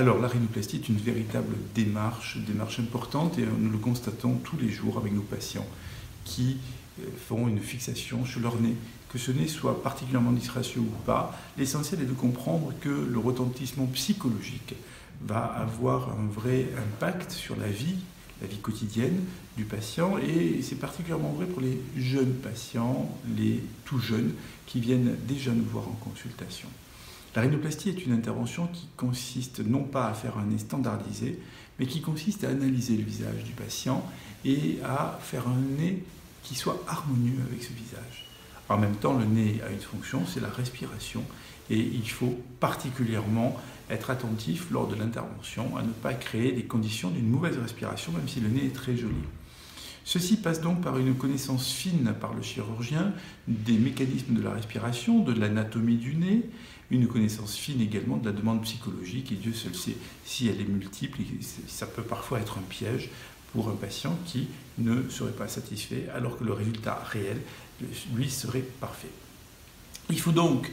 Alors, la rhinoplastie est une véritable démarche importante et nous le constatons tous les jours avec nos patients qui font une fixation sur leur nez. Que ce nez soit particulièrement disgracieux ou pas, l'essentiel est de comprendre que le retentissement psychologique va avoir un vrai impact sur la vie quotidienne du patient, et c'est particulièrement vrai pour les jeunes patients, les tout jeunes qui viennent déjà nous voir en consultation. La rhinoplastie est une intervention qui consiste non pas à faire un nez standardisé, mais qui consiste à analyser le visage du patient et à faire un nez qui soit harmonieux avec ce visage. En même temps, le nez a une fonction, c'est la respiration, et il faut particulièrement être attentif lors de l'intervention à ne pas créer des conditions d'une mauvaise respiration, même si le nez est très joli. Ceci passe donc par une connaissance fine par le chirurgien des mécanismes de la respiration, de l'anatomie du nez, une connaissance fine également de la demande psychologique, et Dieu seul sait si elle est multiple, et ça peut parfois être un piège pour un patient qui ne serait pas satisfait alors que le résultat réel, lui, serait parfait. Il faut donc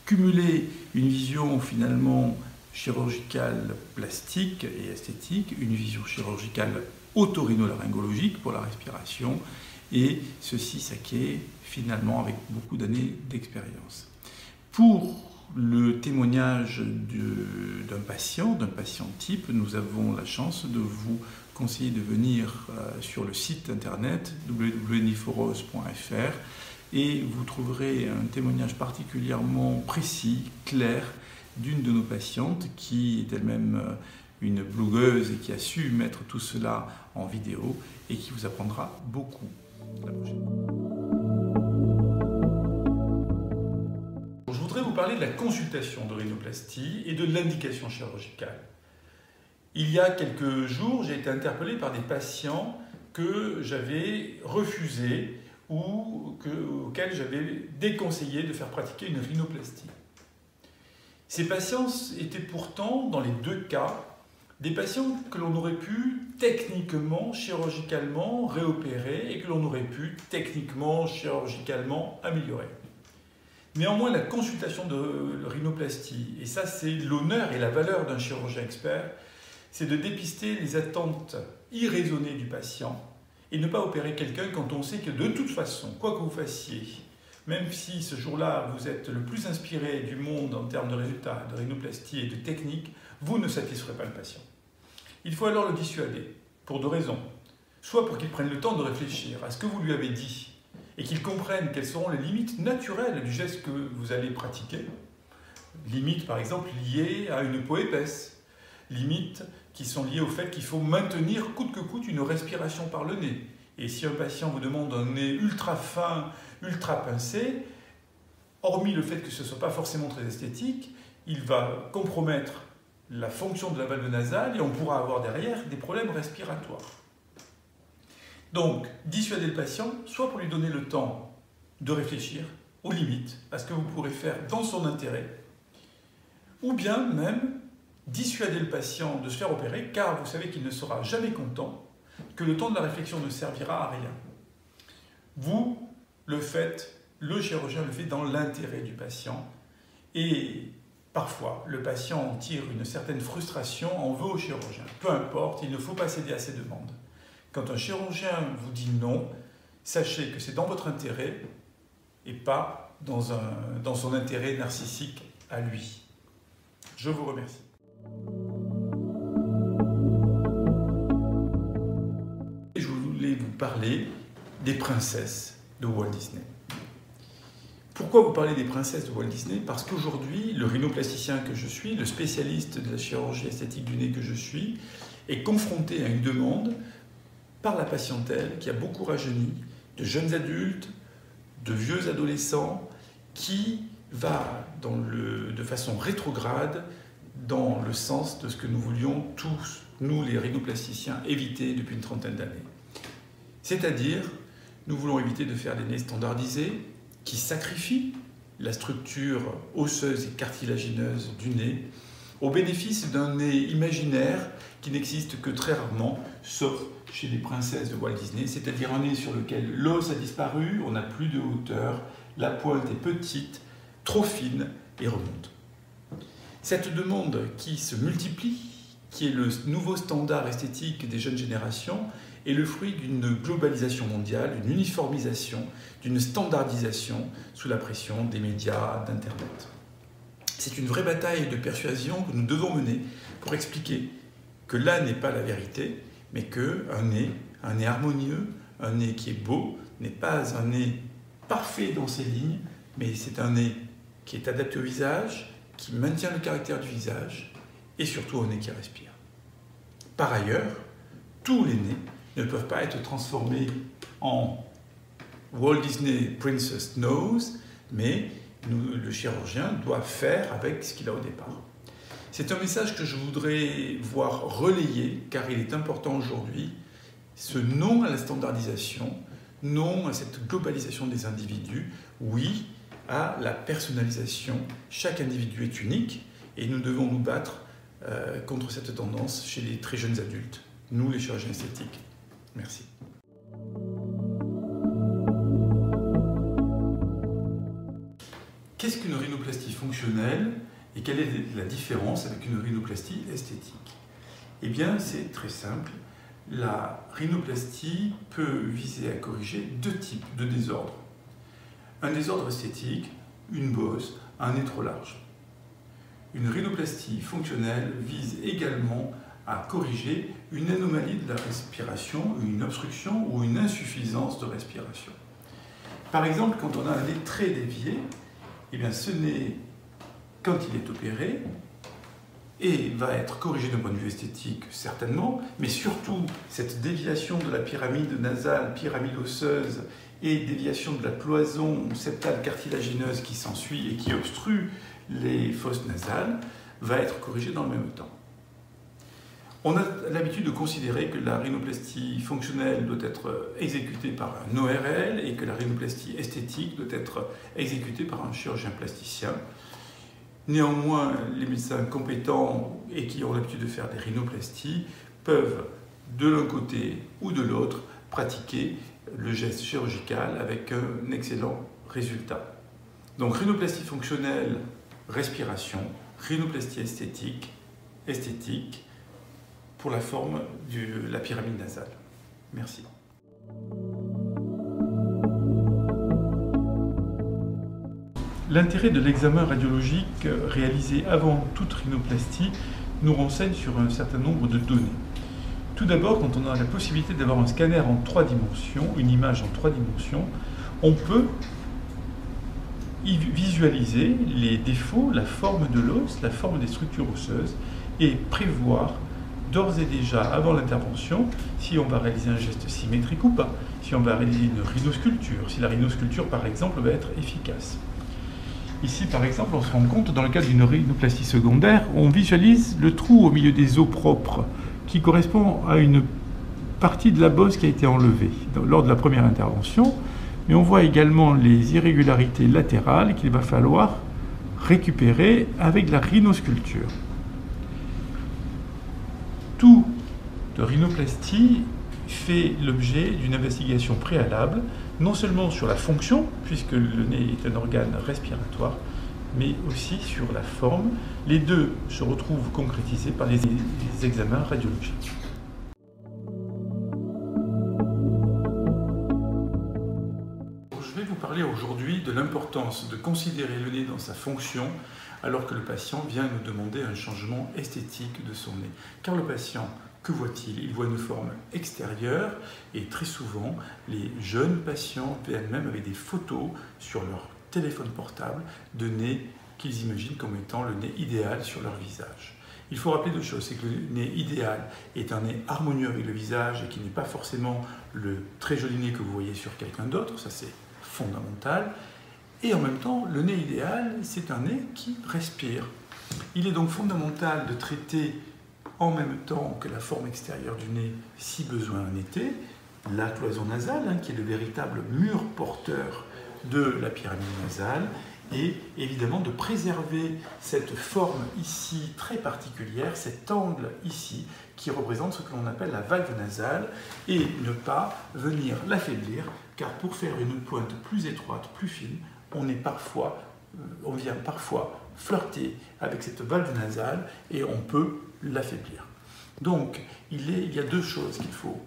cumuler une vision finalement chirurgicale, plastique et esthétique, une vision chirurgicale otorhinolaryngologique pour la respiration, et ceci s'acquiert finalement avec beaucoup d'années d'expérience. Pour le témoignage d'un patient type, nous avons la chance de vous conseiller de venir sur le site internet www.niforos.fr, et vous trouverez un témoignage particulièrement précis, clair, d'une de nos patientes qui est elle-même une blogueuse et qui a su mettre tout cela en vidéo et qui vous apprendra beaucoup. À la prochaine. Je voudrais vous parler de la consultation de rhinoplastie et de l'indication chirurgicale. Il y a quelques jours, j'ai été interpellé par des patients que j'avais refusés ou auxquels j'avais déconseillé de faire pratiquer une rhinoplastie. Ces patients étaient pourtant, dans les deux cas, des patients que l'on aurait pu techniquement, chirurgicalement réopérer et que l'on aurait pu techniquement, chirurgicalement améliorer. Néanmoins, la consultation de rhinoplastie, et ça c'est l'honneur et la valeur d'un chirurgien expert, c'est de dépister les attentes irraisonnées du patient et ne pas opérer quelqu'un quand on sait que de toute façon, quoi que vous fassiez, même si ce jour-là vous êtes le plus inspiré du monde en termes de résultats, de rhinoplastie et de technique, vous ne satisferez pas le patient. Il faut alors le dissuader, pour deux raisons. Soit pour qu'il prenne le temps de réfléchir à ce que vous lui avez dit et qu'il comprenne quelles seront les limites naturelles du geste que vous allez pratiquer. Limites par exemple liées à une peau épaisse, limites qui sont liées au fait qu'il faut maintenir coûte que coûte une respiration par le nez. Et si un patient vous demande un nez ultra fin, ultra pincé, hormis le fait que ce ne soit pas forcément très esthétique, il va compromettre la fonction de la valve nasale et on pourra avoir derrière des problèmes respiratoires. Donc, dissuader le patient, soit pour lui donner le temps de réfléchir aux limites, à ce que vous pourrez faire dans son intérêt, ou bien même dissuader le patient de se faire opérer, car vous savez qu'il ne sera jamais content, que le temps de la réflexion ne servira à rien. Vous le faites, le chirurgien le fait dans l'intérêt du patient, et parfois le patient en tire une certaine frustration, en veut au chirurgien. Peu importe, il ne faut pas céder à ses demandes. Quand un chirurgien vous dit non, sachez que c'est dans votre intérêt et pas dans son intérêt narcissique à lui. Je vous remercie. Je voulais vous parler des princesses de Walt Disney. Pourquoi vous parlez des princesses de Walt Disney? Parce qu'aujourd'hui, le rhinoplasticien que je suis, le spécialiste de la chirurgie esthétique du nez que je suis, est confronté à une demande par la patientèle qui a beaucoup rajeuni, de jeunes adultes, de vieux adolescents, qui va de façon rétrograde dans le sens de ce que nous voulions tous, nous les rhinoplasticiens, éviter depuis une trentaine d'années. C'est-à-dire, nous voulons éviter de faire des nez standardisés qui sacrifient la structure osseuse et cartilagineuse du nez au bénéfice d'un nez imaginaire qui n'existe que très rarement, sauf chez les princesses de Walt Disney, c'est-à-dire un nez sur lequel l'os a disparu, on n'a plus de hauteur, la pointe est petite, trop fine et remonte. Cette demande qui se multiplie qui est le nouveau standard esthétique des jeunes générations, est le fruit d'une globalisation mondiale, d'une uniformisation, d'une standardisation sous la pression des médias, d'Internet. C'est une vraie bataille de persuasion que nous devons mener pour expliquer que là n'est pas la vérité, mais qu'un nez harmonieux, un nez qui est beau, n'est pas un nez parfait dans ses lignes, mais c'est un nez qui est adapté au visage, qui maintient le caractère du visage, et surtout un nez qui respire. Par ailleurs, tous les nez ne peuvent pas être transformés en Walt Disney Princess Nose, mais le chirurgien doit faire avec ce qu'il a au départ. C'est un message que je voudrais voir relayé, car il est important aujourd'hui, ce non à la standardisation, non à cette globalisation des individus, oui à la personnalisation. Chaque individu est unique et nous devons nous battre contre cette tendance chez les très jeunes adultes, nous les chirurgiens esthétiques. Merci. Qu'est-ce qu'une rhinoplastie fonctionnelle et quelle est la différence avec une rhinoplastie esthétique? Eh bien, c'est très simple. La rhinoplastie peut viser à corriger deux types de désordres. Un désordre esthétique, une bosse, un nez trop large. Une rhinoplastie fonctionnelle vise également à corriger une anomalie de la respiration, une obstruction ou une insuffisance de respiration. Par exemple, quand on a un nez très dévié, eh bien ce nez, quand il est opéré, et va être corrigé d'un point de vue esthétique, certainement, mais surtout, cette déviation de la pyramide nasale, pyramide osseuse, et déviation de la cloison septale cartilagineuse qui s'ensuit et qui obstrue les fosses nasales, va être corrigée dans le même temps. On a l'habitude de considérer que la rhinoplastie fonctionnelle doit être exécutée par un ORL et que la rhinoplastie esthétique doit être exécutée par un chirurgien plasticien. Néanmoins, les médecins compétents et qui ont l'habitude de faire des rhinoplasties peuvent, de l'un côté ou de l'autre, pratiquer le geste chirurgical avec un excellent résultat. Donc rhinoplastie fonctionnelle, respiration, rhinoplastie esthétique, esthétique, pour la forme de la pyramide nasale. Merci. L'intérêt de l'examen radiologique réalisé avant toute rhinoplastie nous renseigne sur un certain nombre de données. Tout d'abord, quand on a la possibilité d'avoir un scanner en 3 dimensions, une image en 3 dimensions, on peut y visualiser les défauts, la forme de l'os, la forme des structures osseuses et prévoir d'ores et déjà, avant l'intervention, si on va réaliser un geste symétrique ou pas, si on va réaliser une rhinosculpture, si la rhinosculpture, par exemple, va être efficace. Ici, par exemple, on se rend compte, dans le cas d'une rhinoplastie secondaire, on visualise le trou au milieu des os propres, qui correspond à une partie de la bosse qui a été enlevée lors de la première intervention, mais on voit également les irrégularités latérales qu'il va falloir récupérer avec la rhinosculpture. Toute rhinoplastie fait l'objet d'une investigation préalable, non seulement sur la fonction, puisque le nez est un organe respiratoire, mais aussi sur la forme. Les deux se retrouvent concrétisés par les examens radiologiques. Je vais vous parler aujourd'hui de l'importance de considérer le nez dans sa fonction alors que le patient vient nous demander un changement esthétique de son nez. Car le patient, que voit-il? Il voit une forme extérieure et très souvent, les jeunes patients viennent même avec des photos sur leur téléphone portable de nez qu'ils imaginent comme étant le nez idéal sur leur visage. Il faut rappeler deux choses, c'est que le nez idéal est un nez harmonieux avec le visage et qui n'est pas forcément le très joli nez que vous voyez sur quelqu'un d'autre, ça c'est fondamental. Et en même temps, le nez idéal, c'est un nez qui respire. Il est donc fondamental de traiter en même temps que la forme extérieure du nez, si besoin en était, la cloison nasale, qui est le véritable mur porteur de la pyramide nasale, et évidemment de préserver cette forme ici très particulière, cet angle ici, qui représente ce que l'on appelle la valve nasale, et ne pas venir l'affaiblir, car pour faire une pointe plus étroite, plus fine, on vient parfois flirter avec cette valve nasale et on peut l'affaiblir. Donc, il y a deux choses qu'il faut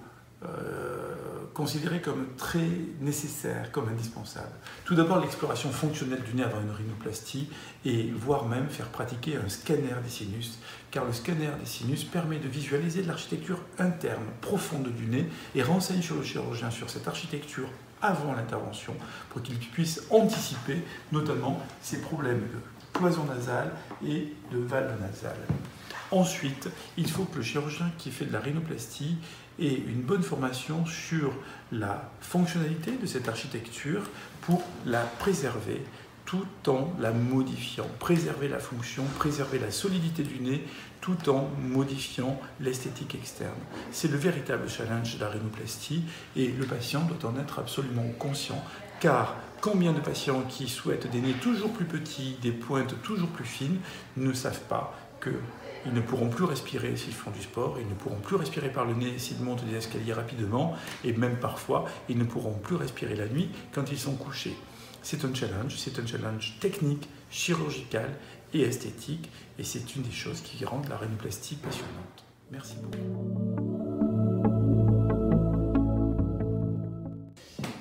considérer comme très nécessaires, comme indispensables. Tout d'abord, l'exploration fonctionnelle du nez avant une rhinoplastie et voire même faire pratiquer un scanner des sinus, car le scanner des sinus permet de visualiser l'architecture interne profonde du nez et renseigne sur le chirurgien sur cette architecture avant l'intervention pour qu'il puisse anticiper notamment ces problèmes de cloison nasale et de valve nasale. Ensuite, il faut que le chirurgien qui fait de la rhinoplastie ait une bonne formation sur la fonctionnalité de cette architecture pour la préserver tout en la modifiant. Préserver la fonction, préserver la solidité du nez tout en modifiant l'esthétique externe. C'est le véritable challenge de la rhinoplastie et le patient doit en être absolument conscient car combien de patients qui souhaitent des nez toujours plus petits, des pointes toujours plus fines, ne savent pas qu'ils ne pourront plus respirer s'ils font du sport, ils ne pourront plus respirer par le nez s'ils montent des escaliers rapidement, et même parfois, ils ne pourront plus respirer la nuit quand ils sont couchés. C'est un challenge technique, chirurgical et esthétique, et c'est une des choses qui rendent la rhinoplastie passionnante. Merci beaucoup.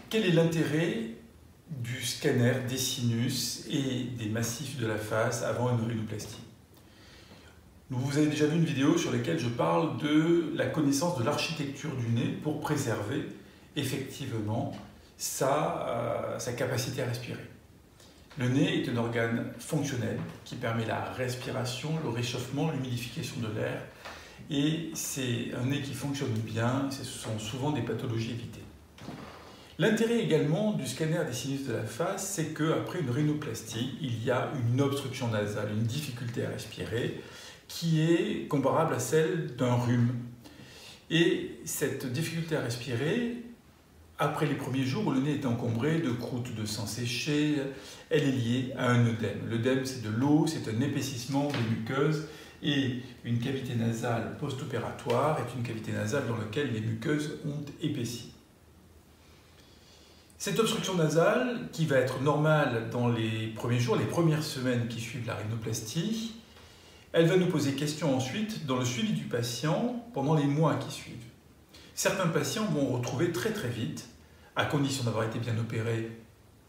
Quel est l'intérêt du scanner des sinus et des massifs de la face avant une rhinoplastie? Vous avez déjà vu une vidéo sur laquelle je parle de la connaissance de l'architecture du nez pour préserver effectivement sa capacité à respirer. Le nez est un organe fonctionnel qui permet la respiration, le réchauffement, l'humidification de l'air et c'est un nez qui fonctionne bien, ce sont souvent des pathologies évitées. L'intérêt également du scanner des sinus de la face, c'est qu'après une rhinoplastie, il y a une obstruction nasale, une difficulté à respirer, qui est comparable à celle d'un rhume. Et cette difficulté à respirer, après les premiers jours où le nez est encombré de croûtes de sang séché, elle est liée à un œdème. L'œdème, c'est de l'eau, c'est un épaississement des muqueuses, et une cavité nasale post-opératoire est une cavité nasale dans laquelle les muqueuses ont épaissi. Cette obstruction nasale, qui va être normale dans les premiers jours, les premières semaines qui suivent la rhinoplastie, elle va nous poser question ensuite dans le suivi du patient pendant les mois qui suivent. Certains patients vont retrouver très vite, à condition d'avoir été bien opérés,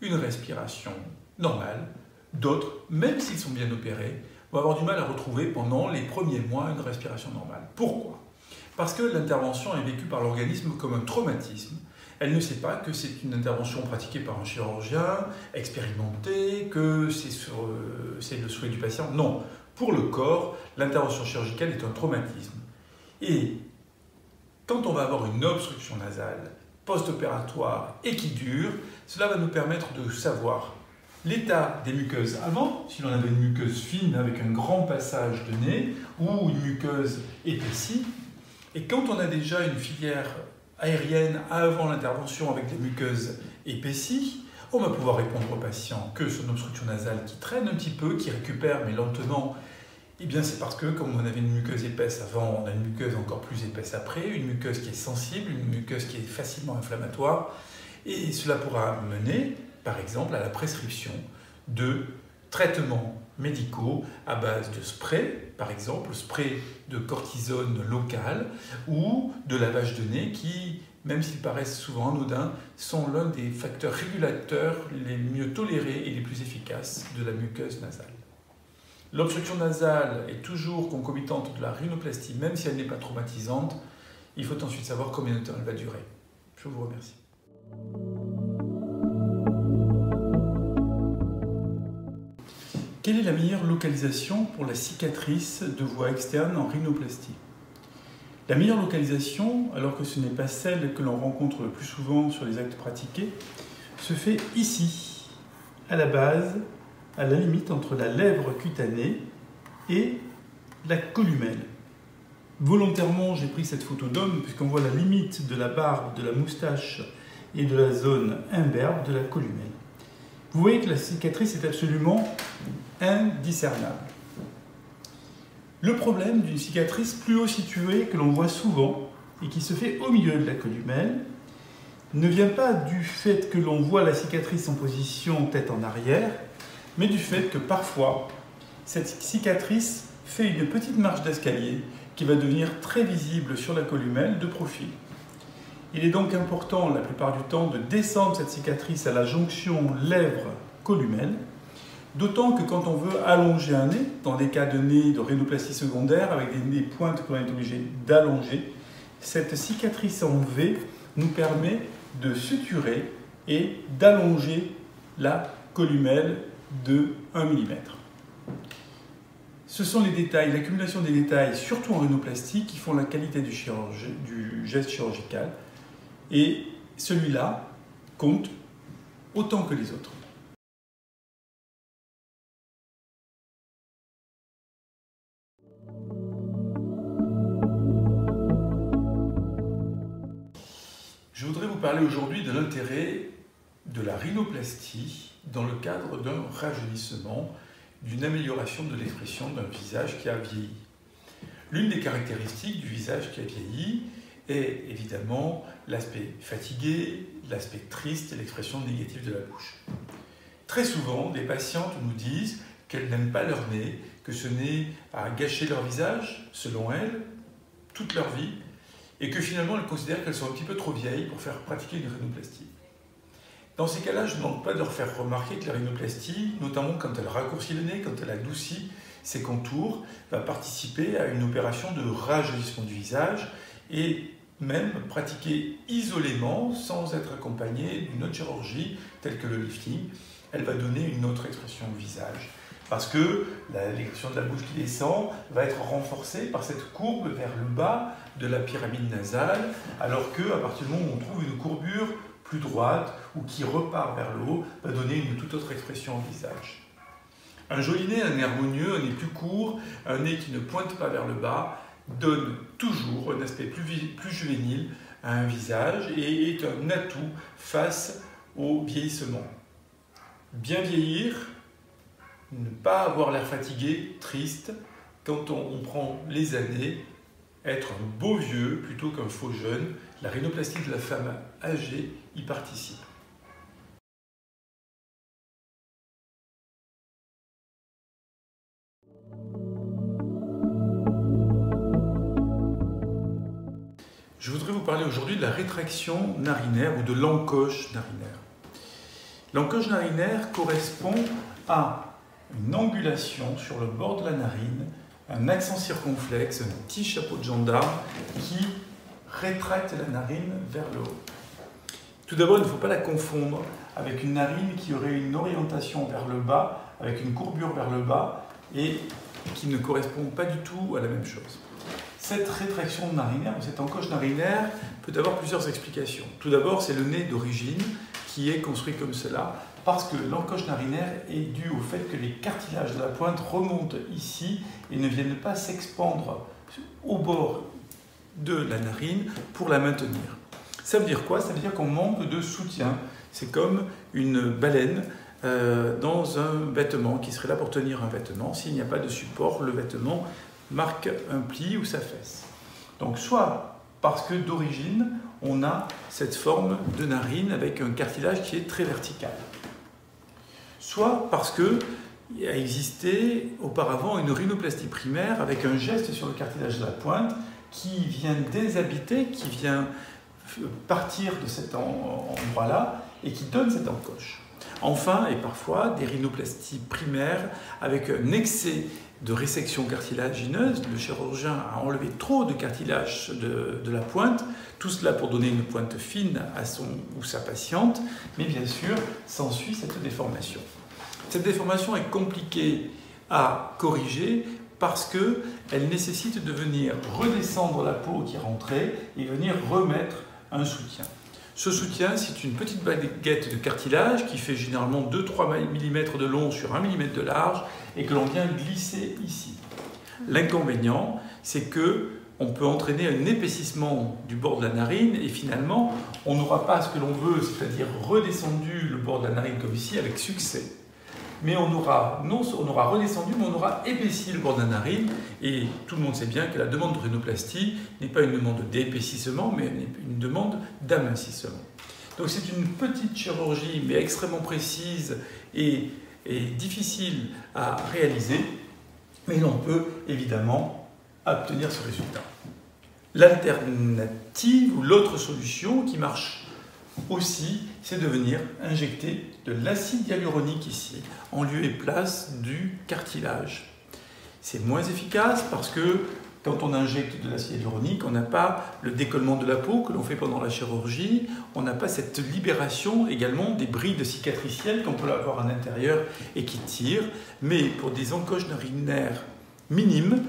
une respiration normale. D'autres, même s'ils sont bien opérés, vont avoir du mal à retrouver pendant les premiers mois une respiration normale. Pourquoi? Parce que l'intervention est vécue par l'organisme comme un traumatisme. Elle ne sait pas que c'est une intervention pratiquée par un chirurgien expérimenté, que c'est le souhait du patient. Non. Pour le corps, l'intervention chirurgicale est un traumatisme. Et quand on va avoir une obstruction nasale post-opératoire et qui dure, cela va nous permettre de savoir l'état des muqueuses avant, si l'on avait une muqueuse fine avec un grand passage de nez ou une muqueuse épaissie. Et quand on a déjà une filière aérienne avant l'intervention avec des muqueuses épaissies, on va pouvoir répondre au patient que son obstruction nasale qui traîne un petit peu, qui récupère mais lentement, eh bien c'est parce que comme on avait une muqueuse épaisse avant, on a une muqueuse encore plus épaisse après, une muqueuse qui est sensible, une muqueuse qui est facilement inflammatoire, et cela pourra mener, par exemple, à la prescription de traitements médicaux à base de spray, par exemple, spray de cortisone local ou de lavage de nez qui, même s'ils paraissent souvent anodins, sont l'un des facteurs régulateurs les mieux tolérés et les plus efficaces de la muqueuse nasale. L'obstruction nasale est toujours concomitante de la rhinoplastie, même si elle n'est pas traumatisante. Il faut ensuite savoir combien de temps elle va durer. Je vous remercie. Quelle est la meilleure localisation pour la cicatrice de voie externe en rhinoplastie? La meilleure localisation, alors que ce n'est pas celle que l'on rencontre le plus souvent sur les actes pratiqués, se fait ici, à la base, à la limite entre la lèvre cutanée et la columelle. Volontairement, j'ai pris cette photo d'homme puisqu'on voit la limite de la barbe, de la moustache et de la zone imberbe de la columelle. Vous voyez que la cicatrice est absolument indiscernable. Le problème d'une cicatrice plus haut située que l'on voit souvent et qui se fait au milieu de la columelle ne vient pas du fait que l'on voit la cicatrice en position tête en arrière, mais du fait que parfois cette cicatrice fait une petite marche d'escalier qui va devenir très visible sur la columelle de profil. Il est donc important la plupart du temps de descendre cette cicatrice à la jonction lèvres-columelle, d'autant que quand on veut allonger un nez, dans des cas de nez de rhinoplastie secondaire avec des pointes que l'on est obligé d'allonger, cette cicatrice en V nous permet de suturer et d'allonger la columelle de 1 mm. Ce sont les détails, l'accumulation des détails, surtout en rhinoplastie, qui font la qualité du geste chirurgical. Et celui-là compte autant que les autres. Je voudrais vous parler aujourd'hui de l'intérêt de la rhinoplastie dans le cadre d'un rajeunissement, d'une amélioration de l'expression d'un visage qui a vieilli. L'une des caractéristiques du visage qui a vieilli est évidemment l'aspect fatigué, l'aspect triste et l'expression négative de la bouche. Très souvent, des patientes nous disent qu'elles n'aiment pas leur nez, que ce nez a gâché leur visage, selon elles, toute leur vie, et que finalement elles considèrent qu'elles sont un petit peu trop vieilles pour faire pratiquer une rhinoplastie. Dans ces cas-là, je ne manque pas de leur faire remarquer que la rhinoplastie, notamment quand elle raccourcit le nez, quand elle adoucit ses contours, va participer à une opération de rajeunissement du visage et même pratiquée isolément, sans être accompagnée d'une autre chirurgie telle que le lifting, elle va donner une autre expression au visage. Parce que l'expression de la bouche qui descend va être renforcée par cette courbe vers le bas de la pyramide nasale, alors qu'à partir du moment où on trouve une courbure plus droite ou qui repart vers le haut, va donner une toute autre expression au visage. Un joli nez, un nez harmonieux, un nez plus court, un nez qui ne pointe pas vers le bas, donne toujours un aspect plus juvénile à un visage et est un atout face au vieillissement. Bien vieillir, ne pas avoir l'air fatigué, triste, quand on prend les années, être un beau vieux plutôt qu'un faux jeune, la rhinoplastie de la femme âgée y participe. Je voudrais vous parler aujourd'hui de la rétraction narinaire ou de l'encoche narinaire. L'encoche narinaire correspond à une angulation sur le bord de la narine, un accent circonflexe, un petit chapeau de gendarme qui rétracte la narine vers le haut. Tout d'abord, il ne faut pas la confondre avec une narine qui aurait une orientation vers le bas, avec une courbure vers le bas et qui ne correspond pas du tout à la même chose. Cette rétraction narinaire, cette encoche narinaire, peut avoir plusieurs explications. Tout d'abord, c'est le nez d'origine qui est construit comme cela, parce que l'encoche narinaire est due au fait que les cartilages de la pointe remontent ici et ne viennent pas s'expandre au bord de la narine pour la maintenir. Ça veut dire quoi? Ça veut dire qu'on manque de soutien. C'est comme une baleine dans un vêtement qui serait là pour tenir un vêtement. S'il n'y a pas de support, le vêtement marque un pli ou s'affaisse. Donc soit parce que d'origine, on a cette forme de narine avec un cartilage qui est très vertical. Soit parce qu'il a existé auparavant une rhinoplastie primaire avec un geste sur le cartilage de la pointe qui vient déshabiter, qui vient partir de cet endroit-là et qui donne cette encoche. Enfin, et parfois, des rhinoplasties primaires avec un excès de résection cartilagineuse. Le chirurgien a enlevé trop de cartilage de la pointe, tout cela pour donner une pointe fine à son ou sa patiente, mais bien sûr, s'ensuit cette déformation. Cette déformation est compliquée à corriger parce qu'elle nécessite de venir redescendre la peau qui est rentrée et venir remettre un soutien. Ce soutien, c'est une petite baguette de cartilage qui fait généralement 2-3 mm de long sur 1 mm de large et que l'on vient glisser ici. L'inconvénient, c'est qu'on peut entraîner un épaississement du bord de la narine et finalement, on n'aura pas ce que l'on veut, c'est-à-dire redescendu le bord de la narine comme ici avec succès. Mais on aura redescendu, mais on aura épaissi le bord de la narine. Et tout le monde sait bien que la demande de rhinoplastie n'est pas une demande d'épaississement, mais une demande d'amincissement. Donc c'est une petite chirurgie, mais extrêmement précise et difficile à réaliser. Mais l'on peut évidemment à obtenir ce résultat. L'alternative ou l'autre solution qui marche aussi, c'est de venir injecter de l'acide hyaluronique ici, en lieu et place du cartilage. C'est moins efficace parce que quand on injecte de l'acide hyaluronique, on n'a pas le décollement de la peau que l'on fait pendant la chirurgie, on n'a pas cette libération également des brides cicatricielles qu'on peut avoir à l'intérieur et qui tirent. Mais pour des encoches narinaires minimes,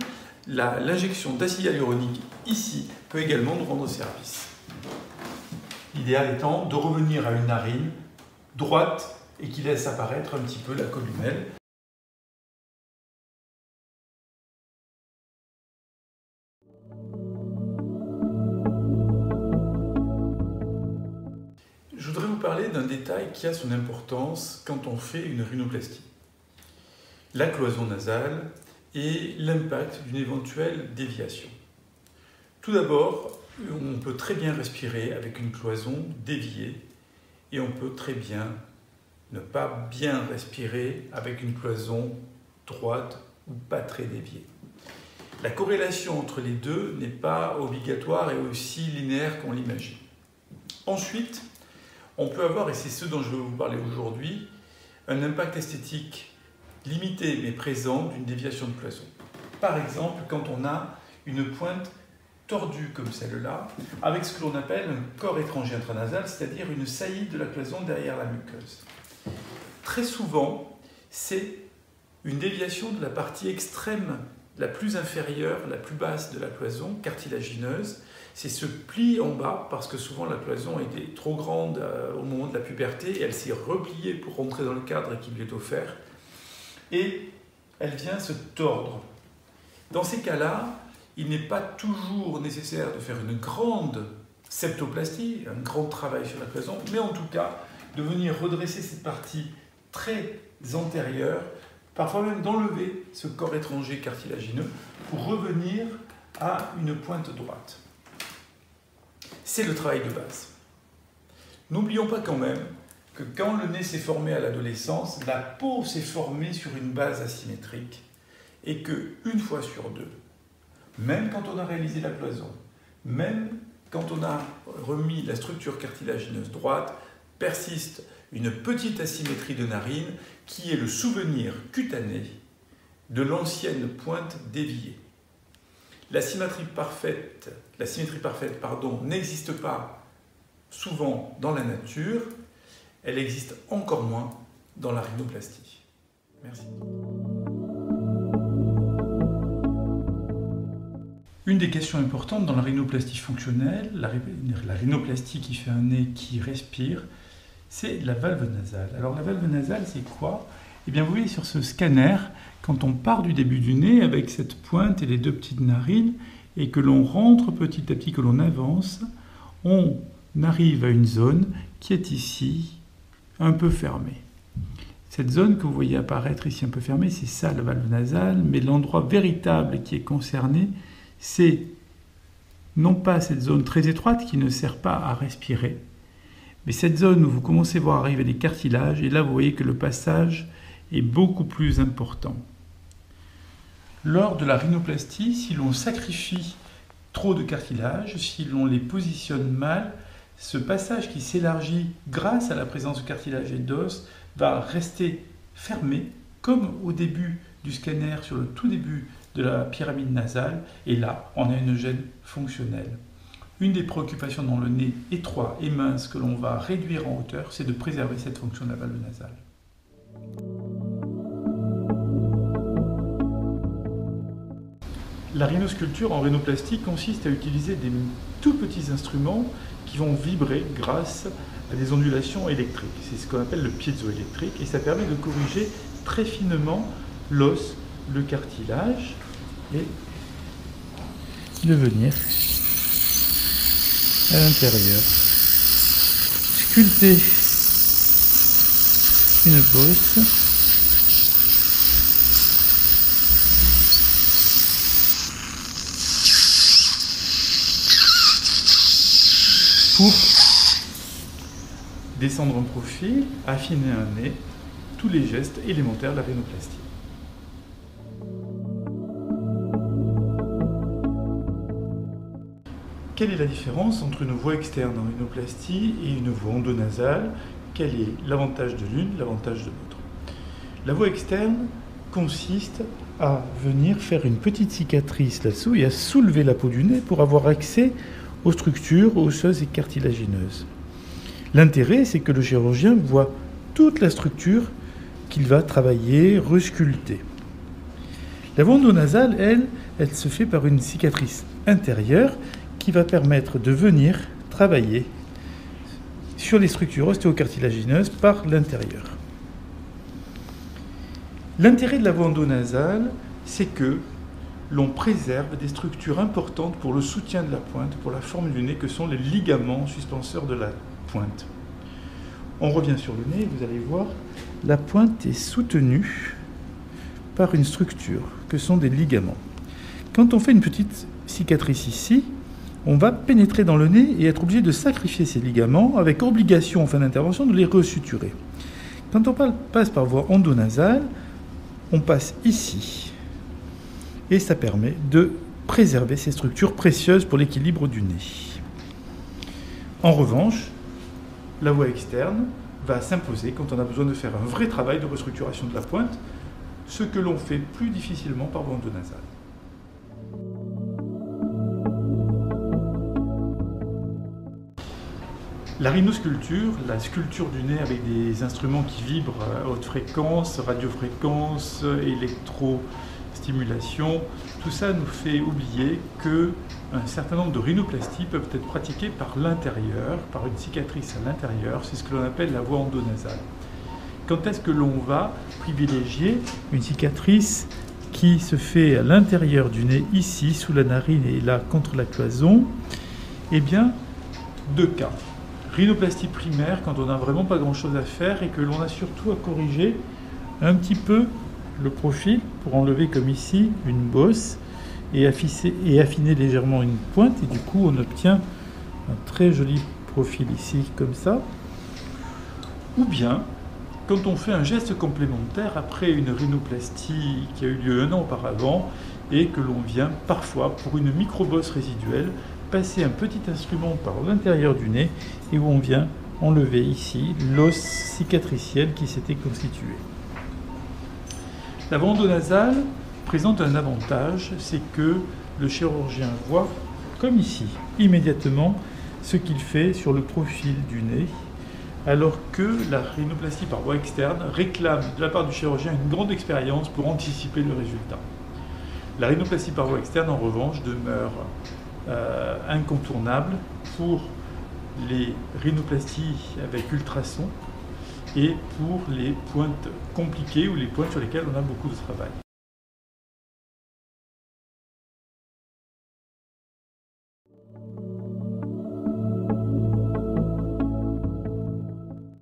l'injection d'acide hyaluronique ici peut également nous rendre service. L'idéal étant de revenir à une narine droite et qui laisse apparaître un petit peu la columelle. Je voudrais vous parler d'un détail qui a son importance quand on fait une rhinoplastie. La cloison nasale et l'impact d'une éventuelle déviation. Tout d'abord, on peut très bien respirer avec une cloison déviée et on peut très bien ne pas bien respirer avec une cloison droite ou pas très déviée. La corrélation entre les deux n'est pas obligatoire et aussi linéaire qu'on l'imagine. Ensuite, on peut avoir, et c'est ce dont je vais vous parler aujourd'hui, un impact esthétique limité mais présent d'une déviation de cloison. Par exemple, quand on a une pointe tordue comme celle-là, avec ce que l'on appelle un corps étranger intranasal, c'est-à-dire une saillie de la cloison derrière la muqueuse. Très souvent, c'est une déviation de la partie extrême, la plus inférieure, la plus basse de la cloison cartilagineuse. C'est ce pli en bas, parce que souvent la cloison était trop grande au moment de la puberté, et elle s'est repliée pour rentrer dans le cadre qui lui est offert, et elle vient se tordre. Dans ces cas-là, il n'est pas toujours nécessaire de faire une grande septoplastie, un grand travail sur la cloison, mais en tout cas, de venir redresser cette partie très antérieure, parfois même d'enlever ce corps étranger cartilagineux pour revenir à une pointe droite. C'est le travail de base. N'oublions pas quand même que quand le nez s'est formé à l'adolescence, la peau s'est formée sur une base asymétrique et qu'une fois sur deux, même quand on a réalisé la cloison, même quand on a remis la structure cartilagineuse droite, persiste une petite asymétrie de narine qui est le souvenir cutané de l'ancienne pointe déviée. La symétrie parfaite, n'existe pas souvent dans la nature, elle existe encore moins dans la rhinoplastie. Merci. Une des questions importantes dans la rhinoplastie fonctionnelle, la rhinoplastie qui fait un nez qui respire, c'est la valve nasale. Alors la valve nasale, c'est quoi? Eh bien, vous voyez sur ce scanner, quand on part du début du nez avec cette pointe et les deux petites narines, et que l'on rentre petit à petit, que l'on avance, on arrive à une zone qui est ici, un peu fermée. Cette zone que vous voyez apparaître ici un peu fermée, c'est ça la valve nasale, mais l'endroit véritable qui est concerné, c'est non pas cette zone très étroite qui ne sert pas à respirer, mais cette zone où vous commencez à voir arriver des cartilages, et là vous voyez que le passage est beaucoup plus important. Lors de la rhinoplastie, si l'on sacrifie trop de cartilages, si l'on les positionne mal, ce passage qui s'élargit grâce à la présence de cartilage et d'os va rester fermé, comme au début du scanner, sur le tout début de la pyramide nasale, et là, on a une gêne fonctionnelle. Une des préoccupations dans le nez étroit et mince que l'on va réduire en hauteur, c'est de préserver cette fonction de la valve nasale. La rhinosculpture en rhinoplastie consiste à utiliser des tout petits instruments qui vont vibrer grâce à des ondulations électriques. C'est ce qu'on appelle le piézoélectrique, et ça permet de corriger très finement l'os, le cartilage, et de venir à l'intérieur sculpter une bosse pour descendre en profil, affiner un nez, tous les gestes élémentaires de la rhinoplastie. quelle est la différence entre une voie externe en rhinoplastie et une voie endonasale? Quel est l'avantage de l'une, l'avantage de l'autre? La voie externe consiste à venir faire une petite cicatrice là-dessous et à soulever la peau du nez pour avoir accès aux structures osseuses et cartilagineuses. L'intérêt, c'est que le chirurgien voit toute la structure qu'il va travailler, resculpter. La voie endonasale, elle se fait par une cicatrice intérieure qui va permettre de venir travailler sur les structures ostéocartilagineuses par l'intérieur. L'intérêt de la voie endonasale, c'est que l'on préserve des structures importantes pour le soutien de la pointe, pour la forme du nez, que sont les ligaments suspenseurs de la pointe. On revient sur le nez, vous allez voir, la pointe est soutenue par une structure, que sont des ligaments. Quand on fait une petite cicatrice ici, on va pénétrer dans le nez et être obligé de sacrifier ces ligaments, avec obligation en fin d'intervention de les resuturer. Quand on passe par voie endonasale, on passe ici. Et ça permet de préserver ces structures précieuses pour l'équilibre du nez. En revanche, la voie externe va s'imposer quand on a besoin de faire un vrai travail de restructuration de la pointe, ce que l'on fait plus difficilement par voie endonasale. La rhinosculpture, la sculpture du nez avec des instruments qui vibrent à haute fréquence, radiofréquence, électrostimulation, tout ça nous fait oublier qu'un certain nombre de rhinoplasties peuvent être pratiquées par l'intérieur, par une cicatrice à l'intérieur, c'est ce que l'on appelle la voie endonasale. Quand est-ce que l'on va privilégier une cicatrice qui se fait à l'intérieur du nez, ici, sous la narine et là, contre la cloison? Eh bien, deux cas. Rhinoplastie primaire, quand on n'a vraiment pas grand-chose à faire et que l'on a surtout à corriger un petit peu le profil pour enlever, comme ici, une bosse et affiner légèrement une pointe. Et du coup, on obtient un très joli profil ici, comme ça. Ou bien, quand on fait un geste complémentaire après une rhinoplastie qui a eu lieu 1 an auparavant et que l'on vient parfois, pour une microbosse résiduelle, passer un petit instrument par l'intérieur du nez et où on vient enlever ici l'os cicatriciel qui s'était constitué. La voie endonasale présente un avantage, c'est que le chirurgien voit, comme ici, immédiatement ce qu'il fait sur le profil du nez, alors que la rhinoplastie par voie externe réclame de la part du chirurgien une grande expérience pour anticiper le résultat. La rhinoplastie par voie externe, en revanche, demeure incontournable pour les rhinoplasties avec ultrasons et pour les pointes compliquées ou les pointes sur lesquelles on a beaucoup de travail.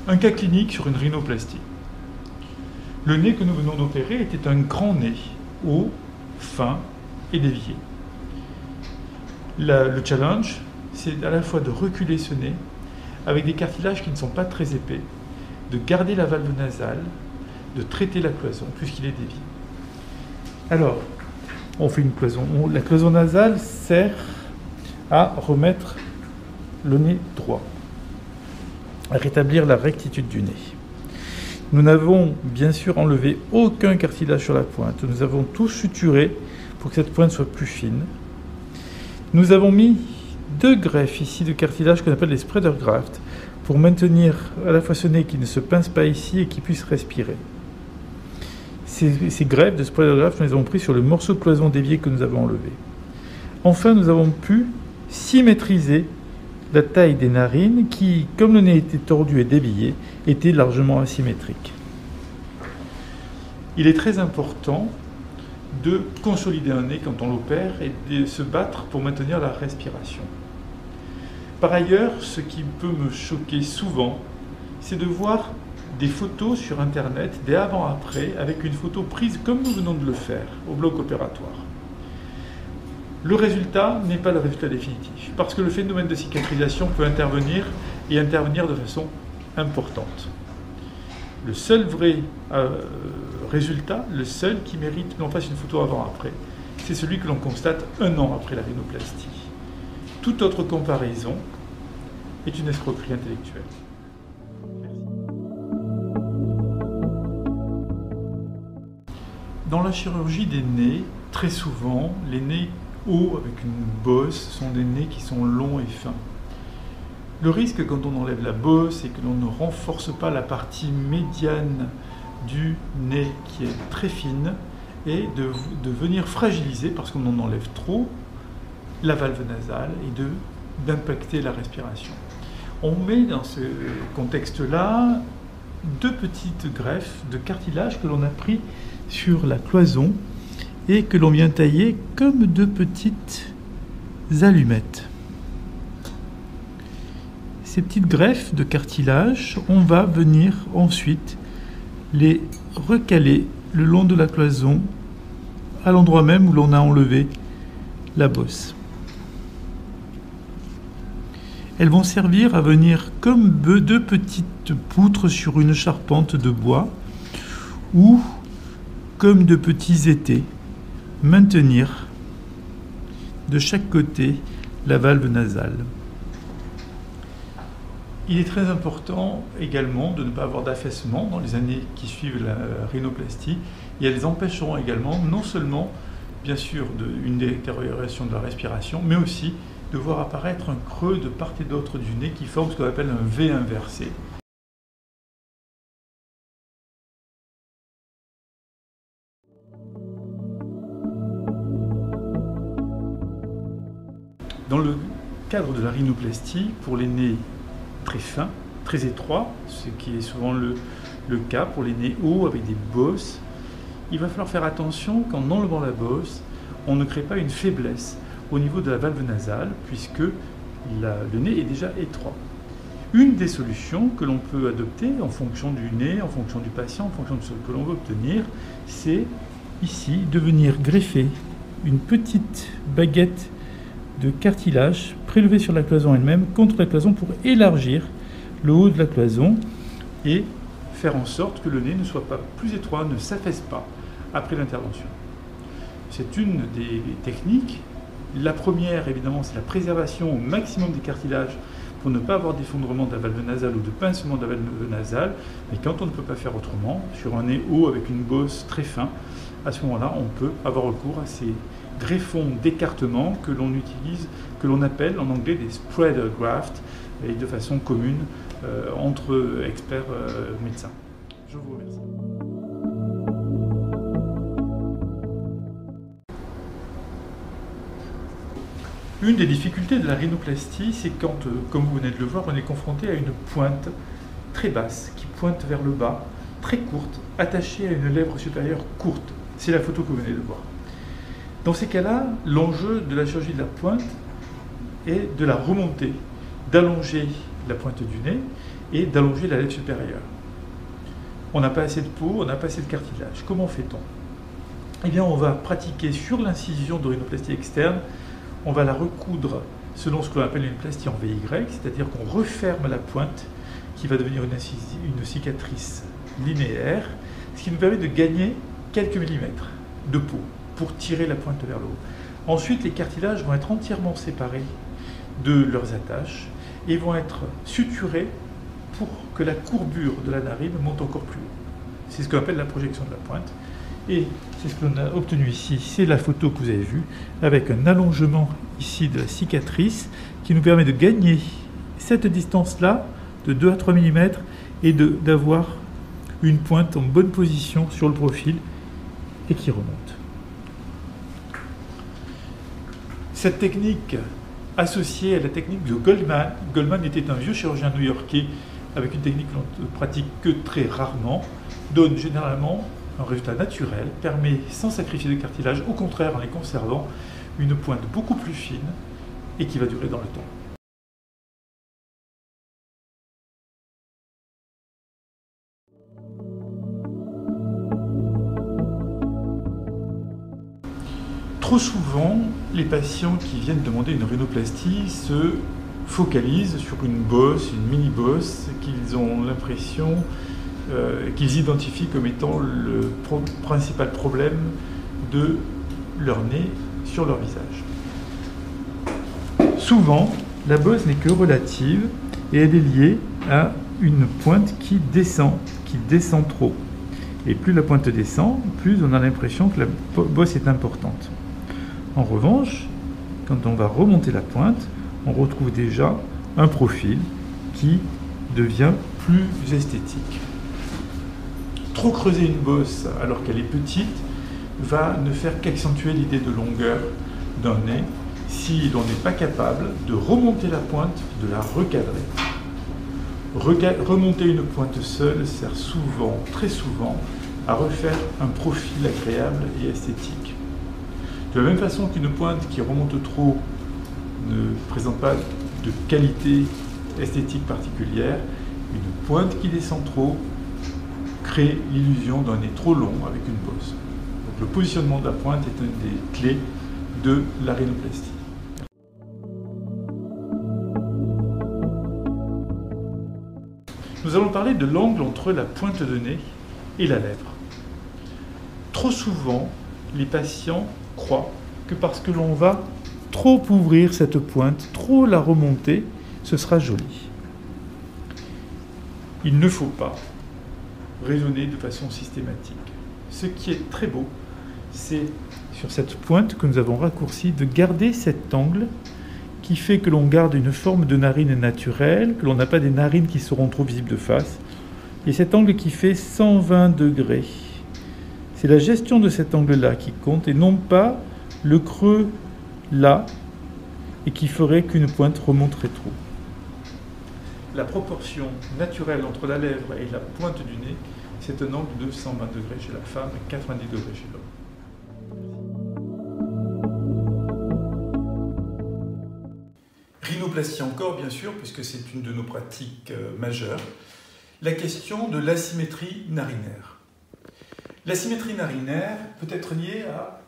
Un cas clinique sur une rhinoplastie. Le nez que nous venons d'opérer était un grand nez, haut, fin et dévié. Le challenge, c'est à la fois de reculer ce nez avec des cartilages qui ne sont pas très épais, de garder la valve nasale, de traiter la cloison puisqu'il est dévié. Alors, on fait une cloison. La cloison nasale sert à remettre le nez droit, à rétablir la rectitude du nez. Nous n'avons bien sûr enlevé aucun cartilage sur la pointe. Nous avons tout suturé pour que cette pointe soit plus fine. Nous avons mis 2 greffes ici de cartilage qu'on appelle les spreader grafts pour maintenir à la fois ce nez qui ne se pince pas ici et qui puisse respirer. Ces greffes de spreader grafts, nous les avons pris sur le morceau de cloison dévié que nous avons enlevé. Enfin, nous avons pu symétriser la taille des narines qui, comme le nez était tordu et débillé, était largement asymétrique. Il est très important de consolider un nez quand on l'opère et de se battre pour maintenir la respiration. Par ailleurs, ce qui peut me choquer souvent, c'est de voir des photos sur Internet, des avant-après, avec une photo prise comme nous venons de le faire au bloc opératoire. Le résultat n'est pas le résultat définitif, parce que le phénomène de cicatrisation peut intervenir et intervenir de façon importante. Le seul vrai résultat, le seul qui mérite que l'on fasse une photo avant-après, c'est celui que l'on constate 1 an après la rhinoplastie. Toute autre comparaison est une escroquerie intellectuelle. Dans la chirurgie des nez, très souvent, les nez hauts avec une bosse sont des nez qui sont longs et fins. Le risque quand on enlève la bosse et que l'on ne renforce pas la partie médiane du nez qui est très fine est de venir fragiliser, parce qu'on en enlève trop, la valve nasale et d'impacter la respiration. On met dans ce contexte-là 2 petites greffes de cartilage que l'on a pris sur la cloison et que l'on vient tailler comme 2 petites allumettes. Ces petites greffes de cartilage, on va venir ensuite les recaler le long de la cloison à l'endroit même où l'on a enlevé la bosse. Elles vont servir à venir comme 2 petites poutres sur une charpente de bois ou comme de petits étais, maintenir de chaque côté la valve nasale. Il est très important également de ne pas avoir d'affaissement dans les années qui suivent la rhinoplastie, et elles empêcheront également non seulement bien sûr une détérioration de la respiration, mais aussi de voir apparaître un creux de part et d'autre du nez qui forme ce qu'on appelle un V inversé. Dans le cadre de la rhinoplastie, pour les nez très fins, très étroits, ce qui est souvent le cas pour les nez hauts avec des bosses, il va falloir faire attention qu'en enlevant la bosse, on ne crée pas une faiblesse au niveau de la valve nasale, puisque le nez est déjà étroit. Une des solutions que l'on peut adopter en fonction du nez, en fonction du patient, en fonction de ce que l'on veut obtenir, c'est ici de venir greffer une petite baguette de cartilage prélevé sur la cloison elle-même contre la cloison pour élargir le haut de la cloison et faire en sorte que le nez ne soit pas plus étroit, ne s'affaisse pas après l'intervention. C'est une des techniques. La première, évidemment, c'est la préservation au maximum des cartilages pour ne pas avoir d'effondrement de la valve nasale ou de pincement de la valve nasale. Mais quand on ne peut pas faire autrement, sur un nez haut avec une bosse très fin, à ce moment-là, on peut avoir recours à ces greffons d'écartement que l'on utilise, que l'on appelle en anglais des spreader grafts, et de façon commune entre experts médecins. Je vous remercie. Une des difficultés de la rhinoplastie, c'est quand, comme vous venez de le voir, on est confronté à une pointe très basse, qui pointe vers le bas, très courte, attachée à une lèvre supérieure courte. C'est la photo que vous venez de voir. Dans ces cas-là, l'enjeu de la chirurgie de la pointe est de la remonter, d'allonger la pointe du nez et d'allonger la lèvre supérieure. On n'a pas assez de peau, on n'a pas assez de cartilage. Comment fait-on? Eh bien, on va pratiquer sur l'incision de rhinoplastie externe. On va la recoudre selon ce que l'on appelle une plastie en VY, c'est-à-dire qu'on referme la pointe qui va devenir une cicatrice linéaire, ce qui nous permet de gagner quelques millimètres de peau pour tirer la pointe vers le haut. Ensuite, les cartilages vont être entièrement séparés de leurs attaches et vont être suturés pour que la courbure de la narine monte encore plus haut. C'est ce qu'on appelle la projection de la pointe. Et c'est ce que l'on a obtenu ici, c'est la photo que vous avez vue, avec un allongement ici de la cicatrice qui nous permet de gagner cette distance-là de 2 à 3 mm et d'avoir une pointe en bonne position sur le profil et qui remonte. Cette technique associée à la technique de Goldman, Goldman était un vieux chirurgien new-yorkais avec une technique que l'on ne pratique que très rarement, donne généralement un résultat naturel, permet sans sacrifier de cartilage, au contraire en les conservant, une pointe beaucoup plus fine et qui va durer dans le temps. Trop souvent, les patients qui viennent demander une rhinoplastie se focalisent sur une bosse, une mini-bosse, qu'ils ont l'impression qu'ils identifient comme étant le principal problème de leur nez sur leur visage. Souvent, la bosse n'est que relative et elle est liée à une pointe qui descend trop. Et plus la pointe descend, plus on a l'impression que la bosse est importante. En revanche, quand on va remonter la pointe, on retrouve déjà un profil qui devient plus esthétique. Trop creuser une bosse alors qu'elle est petite va ne faire qu'accentuer l'idée de longueur d'un nez si l'on n'est pas capable de remonter la pointe, de la recadrer. Remonter une pointe seule sert souvent, très souvent, à refaire un profil agréable et esthétique. De la même façon qu'une pointe qui remonte trop ne présente pas de qualité esthétique particulière, une pointe qui descend trop crée l'illusion d'un nez trop long avec une bosse. Donc le positionnement de la pointe est une des clés de la rhinoplastie. Nous allons parler de l'angle entre la pointe de nez et la lèvre. Trop souvent, les patients croient que parce que l'on va trop ouvrir cette pointe, trop la remonter, ce sera joli. Il ne faut pas raisonner de façon systématique. Ce qui est très beau, c'est sur cette pointe que nous avons raccourcie, de garder cet angle qui fait que l'on garde une forme de narine naturelle, que l'on n'a pas des narines qui seront trop visibles de face, et cet angle qui fait 120 degrés. C'est la gestion de cet angle-là qui compte, et non pas le creux là, et qui ferait qu'une pointe remonterait trop. La proportion naturelle entre la lèvre et la pointe du nez, c'est un angle de 120 degrés chez la femme et 90 degrés chez l'homme. Rhinoplastie encore, bien sûr, puisque c'est une de nos pratiques majeures. La question de l'asymétrie narinaire. L'asymétrie narinaire peut être liée à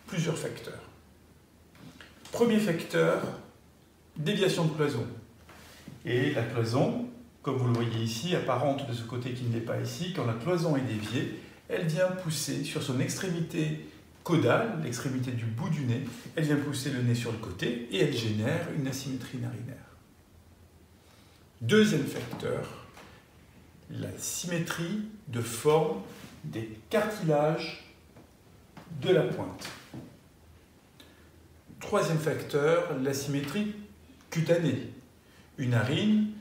plusieurs facteurs. Premier facteur, déviation de cloison. Et la cloison, comme vous le voyez ici, apparente de ce côté qui ne l'est pas ici, quand la cloison est déviée, elle vient pousser sur son extrémité caudale, l'extrémité du bout du nez, elle vient pousser le nez sur le côté et elle génère une asymétrie narinaire. Deuxième facteur, la symétrie de forme des cartilages de la pointe. Troisième facteur, l'asymétrie cutanée. Une narine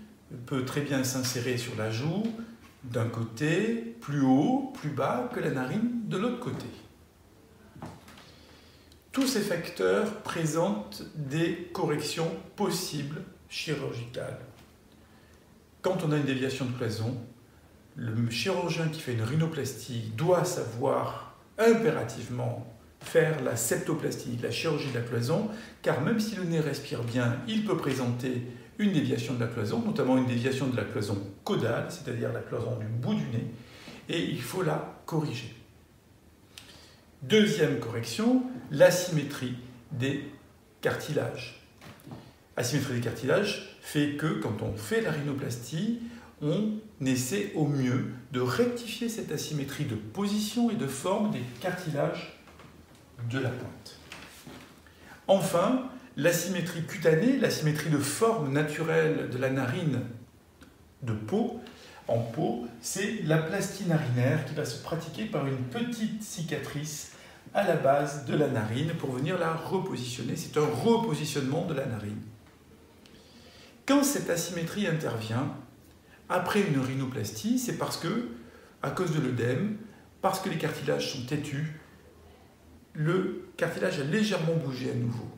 peut très bien s'insérer sur la joue d'un côté, plus haut, plus bas que la narine de l'autre côté. Tous ces facteurs présentent des corrections possibles chirurgicales. Quand on a une déviation de cloison, le chirurgien qui fait une rhinoplastie doit savoir impérativement faire la septoplastie, la chirurgie de la cloison, car même si le nez respire bien, il peut présenter une déviation de la cloison, notamment une déviation de la cloison caudale, c'est-à-dire la cloison du bout du nez, et il faut la corriger. Deuxième correction, l'asymétrie des cartilages. Asymétrie des cartilages fait que quand on fait la rhinoplastie, on essaie au mieux de rectifier cette asymétrie de position et de forme des cartilages de la pointe. Enfin, l'asymétrie cutanée, l'asymétrie de forme naturelle de la narine de peau, en peau, c'est la plastie narinaire qui va se pratiquer par une petite cicatrice à la base de la narine pour venir la repositionner. C'est un repositionnement de la narine. Quand cette asymétrie intervient, après une rhinoplastie, c'est parce que, à cause de l'œdème, parce que les cartilages sont têtus, le cartilage a légèrement bougé à nouveau.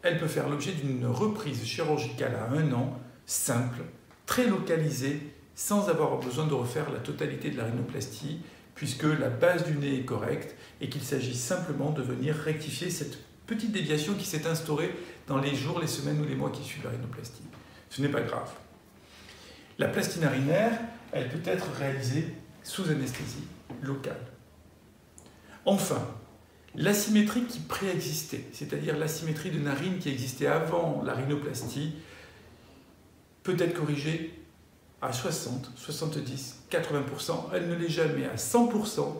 Elle peut faire l'objet d'une reprise chirurgicale à 1 an, simple, très localisée, sans avoir besoin de refaire la totalité de la rhinoplastie, puisque la base du nez est correcte et qu'il s'agit simplement de venir rectifier cette petite déviation qui s'est instaurée dans les jours, les semaines ou les mois qui suivent la rhinoplastie. Ce n'est pas grave. La plastie narinaire, elle peut être réalisée sous anesthésie locale. Enfin, l'asymétrie qui préexistait, c'est-à-dire l'asymétrie de narine qui existait avant la rhinoplastie, peut être corrigée à 60, 70, 80%. Elle ne l'est jamais à 100%,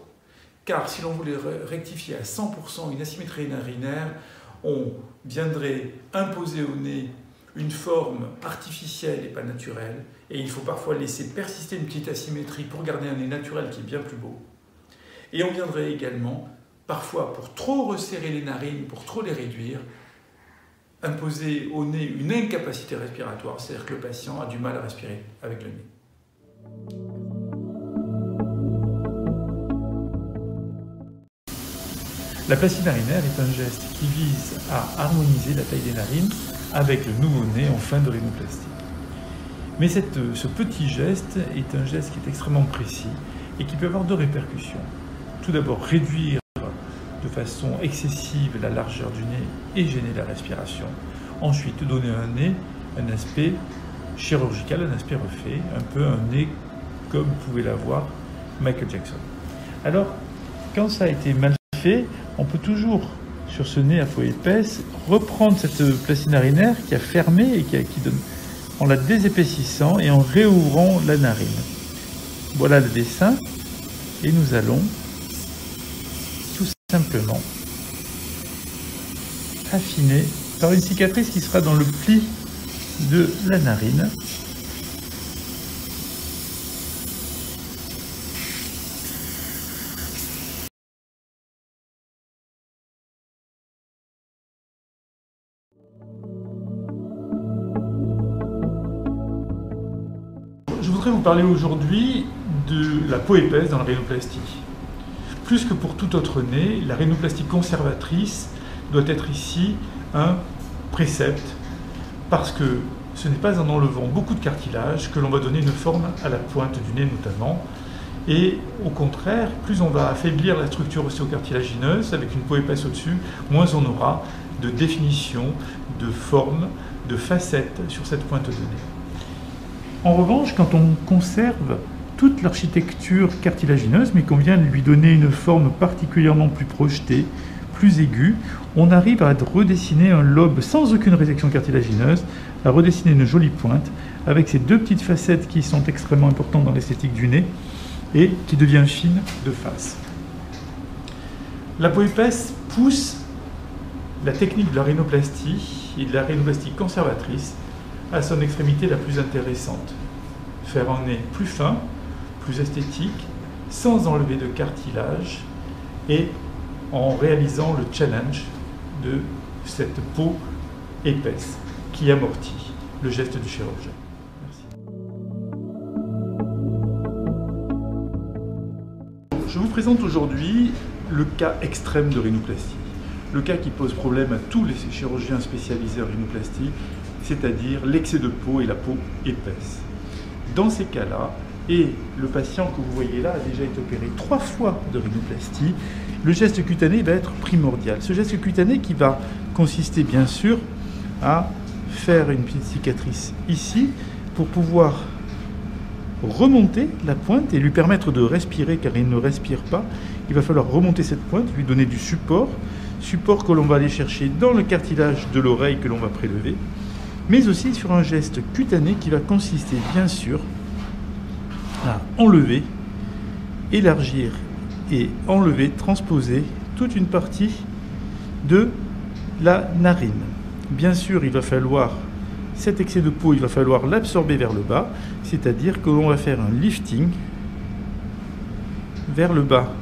car si l'on voulait rectifier à 100% une asymétrie narinaire, on viendrait imposer au nez une forme artificielle et pas naturelle, et il faut parfois laisser persister une petite asymétrie pour garder un nez naturel qui est bien plus beau. Et on viendrait également, parfois pour trop resserrer les narines, pour trop les réduire, imposer au nez une incapacité respiratoire, c'est-à-dire que le patient a du mal à respirer avec le nez. La plastie narinaire est un geste qui vise à harmoniser la taille des narines avec le nouveau-né en fin de rhinoplastie. Mais ce petit geste est un geste qui est extrêmement précis et qui peut avoir deux répercussions. Tout d'abord, réduire de façon excessive la largeur du nez et gêner la respiration. Ensuite, donner à un nez un aspect chirurgical, un aspect refait, un peu un nez comme pouvait l'avoir Michael Jackson. Alors, quand ça a été mal fait, on peut toujours, sur ce nez à peau épaisse, reprendre cette plastie narinaire qui a fermé et qui donne, en la désépaississant et en réouvrant la narine. Voilà le dessin, et nous allons tout simplement affiner par une cicatrice qui sera dans le pli de la narine. Je voudrais vous parler aujourd'hui de la peau épaisse dans la rhinoplastie. Plus que pour tout autre nez, la rhinoplastie conservatrice doit être ici un précepte, parce que ce n'est pas en enlevant beaucoup de cartilage que l'on va donner une forme à la pointe du nez notamment, et au contraire, plus on va affaiblir la structure ostéocartilagineuse avec une peau épaisse au-dessus, moins on aura de définition, de forme, de facettes sur cette pointe de nez. En revanche, quand on conserve toute l'architecture cartilagineuse, mais qu'on vient de lui donner une forme particulièrement plus projetée, plus aiguë, on arrive à redessiner un lobe sans aucune résection cartilagineuse, à redessiner une jolie pointe, avec ces deux petites facettes qui sont extrêmement importantes dans l'esthétique du nez, et qui devient fine de face. La peau épaisse pousse la technique de la rhinoplastie et de la rhinoplastie conservatrice à son extrémité la plus intéressante. Faire un nez plus fin, plus esthétique, sans enlever de cartilage et en réalisant le challenge de cette peau épaisse qui amortit le geste du chirurgien. Merci. Je vous présente aujourd'hui le cas extrême de rhinoplastie. Le cas qui pose problème à tous les chirurgiens spécialisés en rhinoplastie, c'est-à-dire l'excès de peau et la peau épaisse. Dans ces cas-là, et le patient que vous voyez là a déjà été opéré 3 fois de rhinoplastie, le geste cutané va être primordial. Ce geste cutané qui va consister bien sûr à faire une petite cicatrice ici pour pouvoir remonter la pointe et lui permettre de respirer, car il ne respire pas. Il va falloir remonter cette pointe, lui donner du support que l'on va aller chercher dans le cartilage de l'oreille que l'on va prélever, mais aussi sur un geste cutané qui va consister bien sûr à enlever, élargir et enlever, transposer toute une partie de la narine. Bien sûr, il va falloir, cet excès de peau, il va falloir l'absorber vers le bas, c'est-à-dire que l'on va faire un lifting vers le bas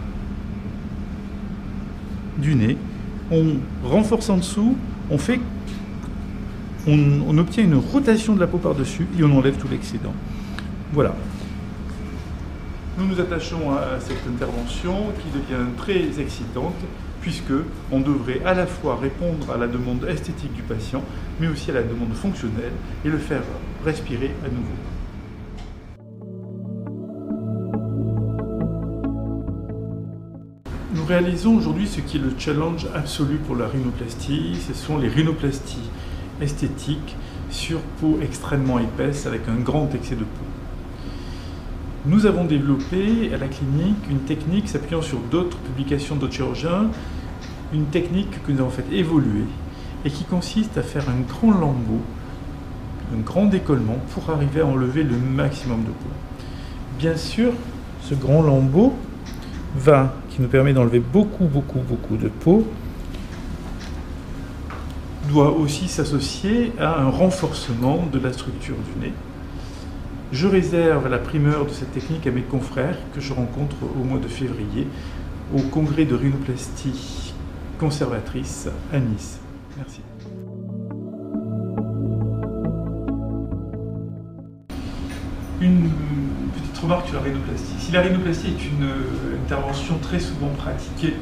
du nez. On renforce en dessous, on obtient une rotation de la peau par-dessus et on enlève tout l'excédent. Voilà. Nous nous attachons à cette intervention qui devient très excitante, puisque on devrait à la fois répondre à la demande esthétique du patient, mais aussi à la demande fonctionnelle, et le faire respirer à nouveau. Nous réalisons aujourd'hui ce qui est le challenge absolu pour la rhinoplastie, ce sont les rhinoplasties esthétiques sur peau extrêmement épaisse avec un grand excès de peau. Nous avons développé à la clinique une technique s'appuyant sur d'autres publications d'autres chirurgiens, une technique que nous avons fait évoluer et qui consiste à faire un grand lambeau, un grand décollement pour arriver à enlever le maximum de peau. Bien sûr, ce grand lambeau qui nous permet d'enlever beaucoup de peau, doit aussi s'associer à un renforcement de la structure du nez. Je réserve la primeur de cette technique à mes confrères que je rencontre au mois de février au congrès de rhinoplastie conservatrice à Nice. Merci. Une petite remarque sur la rhinoplastie. Si la rhinoplastie est une intervention très souvent pratiquée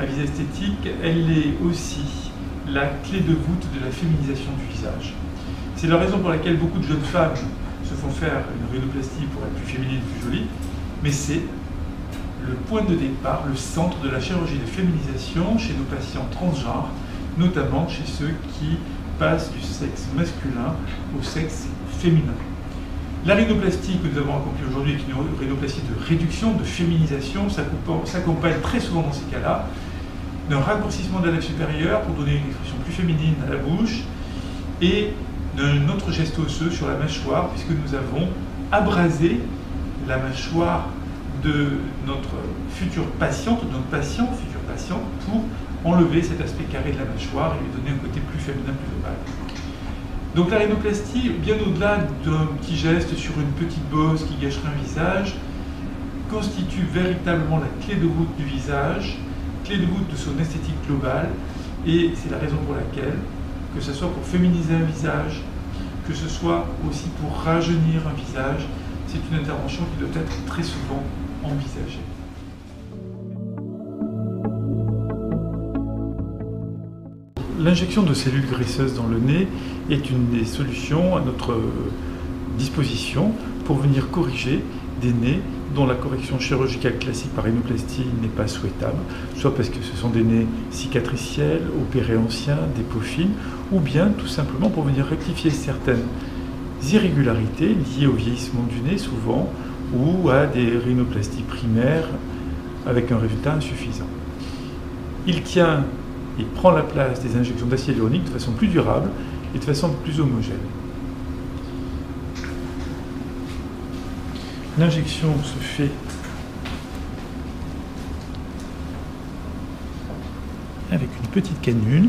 à visée esthétique, elle est aussi la clé de voûte de la féminisation du visage. C'est la raison pour laquelle beaucoup de jeunes femmes se font faire une rhinoplastie pour être plus féminine, plus jolie, mais c'est le point de départ, le centre de la chirurgie de féminisation chez nos patients transgenres, notamment chez ceux qui passent du sexe masculin au sexe féminin. La rhinoplastie que nous avons accomplie aujourd'hui est une rhinoplastie de réduction, de féminisation, s'accompagne très souvent dans ces cas-là d'un raccourcissement de la lèvre supérieure pour donner une expression plus féminine à la bouche et d'un autre geste osseux sur la mâchoire, puisque nous avons abrasé la mâchoire de notre future patiente, pour enlever cet aspect carré de la mâchoire et lui donner un côté plus féminin, plus ovale. Donc la rhinoplastie, bien au-delà d'un petit geste sur une petite bosse qui gâcherait un visage, constitue véritablement la clé de voûte du visage, clé de voûte de son esthétique globale, et c'est la raison pour laquelle, que ce soit pour féminiser un visage, que ce soit aussi pour rajeunir un visage, c'est une intervention qui doit être très souvent envisagée. L'injection de cellules graisseuses dans le nez est une des solutions à notre disposition pour venir corriger des nez dont la correction chirurgicale classique par rhinoplastie n'est pas souhaitable, soit parce que ce sont des nez cicatriciels, opérés anciens, des peaux fines, ou bien tout simplement pour venir rectifier certaines irrégularités liées au vieillissement du nez souvent, ou à des rhinoplasties primaires avec un résultat insuffisant. Il tient et prend la place des injections d'acide hyaluronique de façon plus durable et de façon plus homogène. L'injection se fait avec une petite canule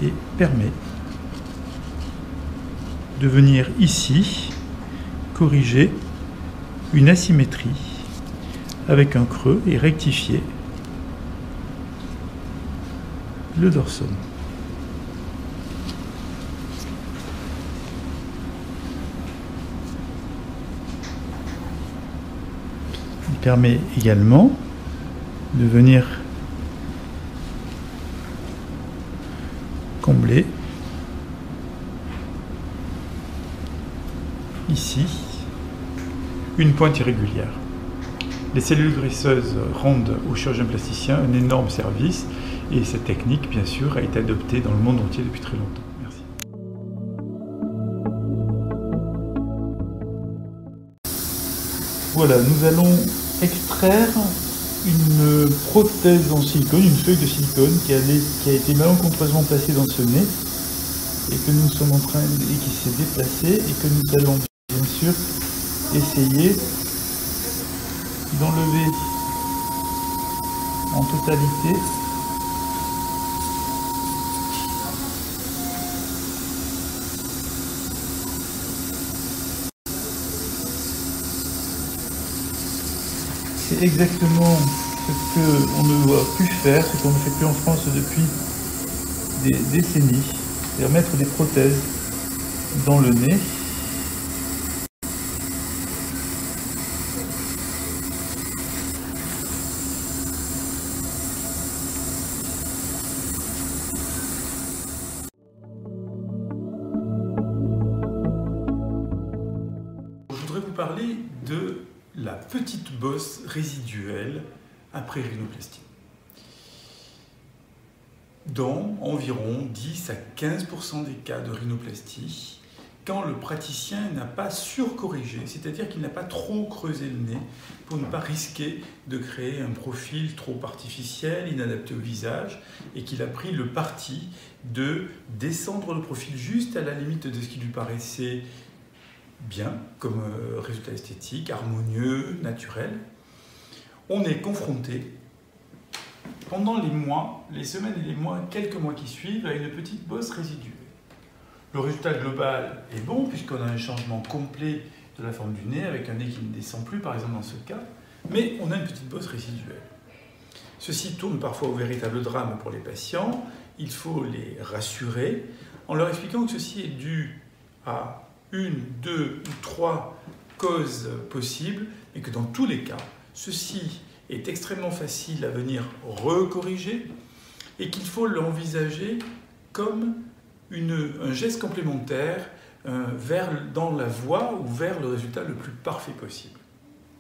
et permet de venir ici corriger une asymétrie avec un creux et rectifier le dorsum. Il permet également de venir combler ici une pointe irrégulière. Les cellules graisseuses rendent aux chirurgiens plasticiens un énorme service et cette technique, bien sûr, a été adoptée dans le monde entier depuis très longtemps. Merci. Voilà, nous allons extraire une prothèse en silicone, une feuille de silicone qui a été malencontreusement placée dans ce nez et que nous sommes en train et qui s'est déplacée et que nous allons bien sûr essayer d'enlever en totalité C'est exactement ce qu'on ne doit plus faire, ce qu'on ne fait plus en France depuis des décennies, c'est-à-dire mettre des prothèses dans le nez. Je voudrais vous parler de la petite bosse résiduelle après rhinoplastie. Dans environ 10 à 15% des cas de rhinoplastie, quand le praticien n'a pas surcorrigé, c'est-à-dire qu'il n'a pas trop creusé le nez pour ne pas risquer de créer un profil trop artificiel, inadapté au visage, et qu'il a pris le parti de descendre le profil juste à la limite de ce qui lui paraissait bien comme résultat esthétique, harmonieux, naturel, on est confronté pendant les mois, les semaines et les mois, quelques mois qui suivent, à une petite bosse résiduelle. Le résultat global est bon puisqu'on a un changement complet de la forme du nez avec un nez qui ne descend plus, par exemple dans ce cas, mais on a une petite bosse résiduelle. Ceci tourne parfois au véritable drame pour les patients. Il faut les rassurer en leur expliquant que ceci est dû à une, deux ou trois causes possibles et que dans tous les cas, ceci est extrêmement facile à venir recorriger et qu'il faut l'envisager comme un geste complémentaire dans la voie ou vers le résultat le plus parfait possible.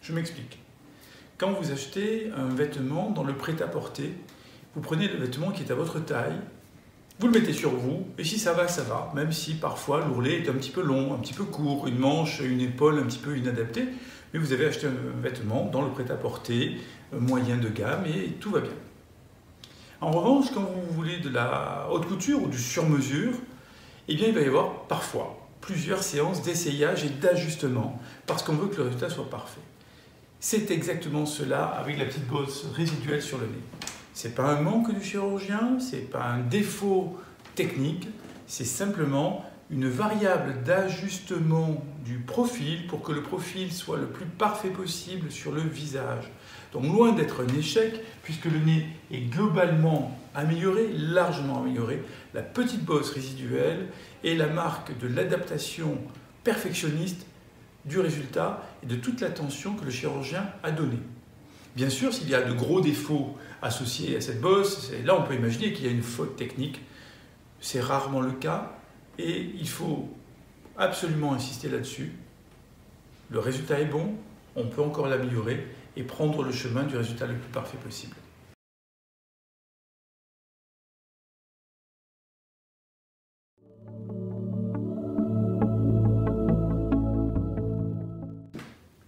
Je m'explique. Quand vous achetez un vêtement dans le prêt-à-porter, vous prenez le vêtement qui est à votre taille, vous le mettez sur vous, et si ça va, même si parfois l'ourlet est un petit peu long, un petit peu court, une manche, une épaule un petit peu inadaptée, mais vous avez acheté un vêtement dans le prêt-à-porter, moyen de gamme, et tout va bien. En revanche, quand vous voulez de la haute couture ou du sur-mesure, eh bien, il va y avoir parfois plusieurs séances d'essayage et d'ajustement, parce qu'on veut que le résultat soit parfait. C'est exactement cela avec la petite bosse résiduelle sur le nez. Ce n'est pas un manque du chirurgien, ce n'est pas un défaut technique, c'est simplement une variable d'ajustement du profil pour que le profil soit le plus parfait possible sur le visage. Donc loin d'être un échec, puisque le nez est globalement amélioré, largement amélioré, la petite bosse résiduelle est la marque de l'adaptation perfectionniste du résultat et de toute l'attention que le chirurgien a donnée. Bien sûr, s'il y a de gros défauts associés à cette bosse, là on peut imaginer qu'il y a une faute technique. C'est rarement le cas et il faut absolument insister là-dessus. Le résultat est bon, on peut encore l'améliorer et prendre le chemin du résultat le plus parfait possible.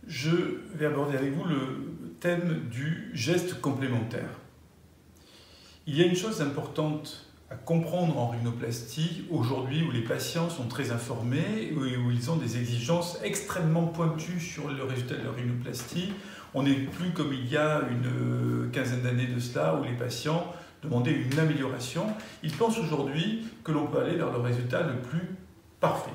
Je vais aborder avec vous le thème du geste complémentaire. Il y a une chose importante à comprendre en rhinoplastie aujourd'hui où les patients sont très informés, où ils ont des exigences extrêmement pointues sur le résultat de leur rhinoplastie. On n'est plus comme il y a une quinzaine d'années de cela où les patients demandaient une amélioration. Ils pensent aujourd'hui que l'on peut aller vers le résultat le plus parfait.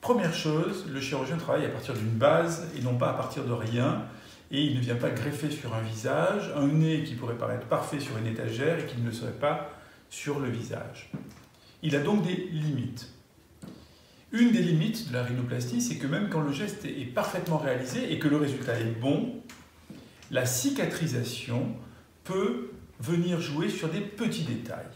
Première chose, le chirurgien travaille à partir d'une base et non pas à partir de rien. Et il ne vient pas greffer sur un visage un nez qui pourrait paraître parfait sur une étagère et qui ne le serait pas sur le visage. Il a donc des limites. Une des limites de la rhinoplastie, c'est que même quand le geste est parfaitement réalisé et que le résultat est bon, la cicatrisation peut venir jouer sur des petits détails.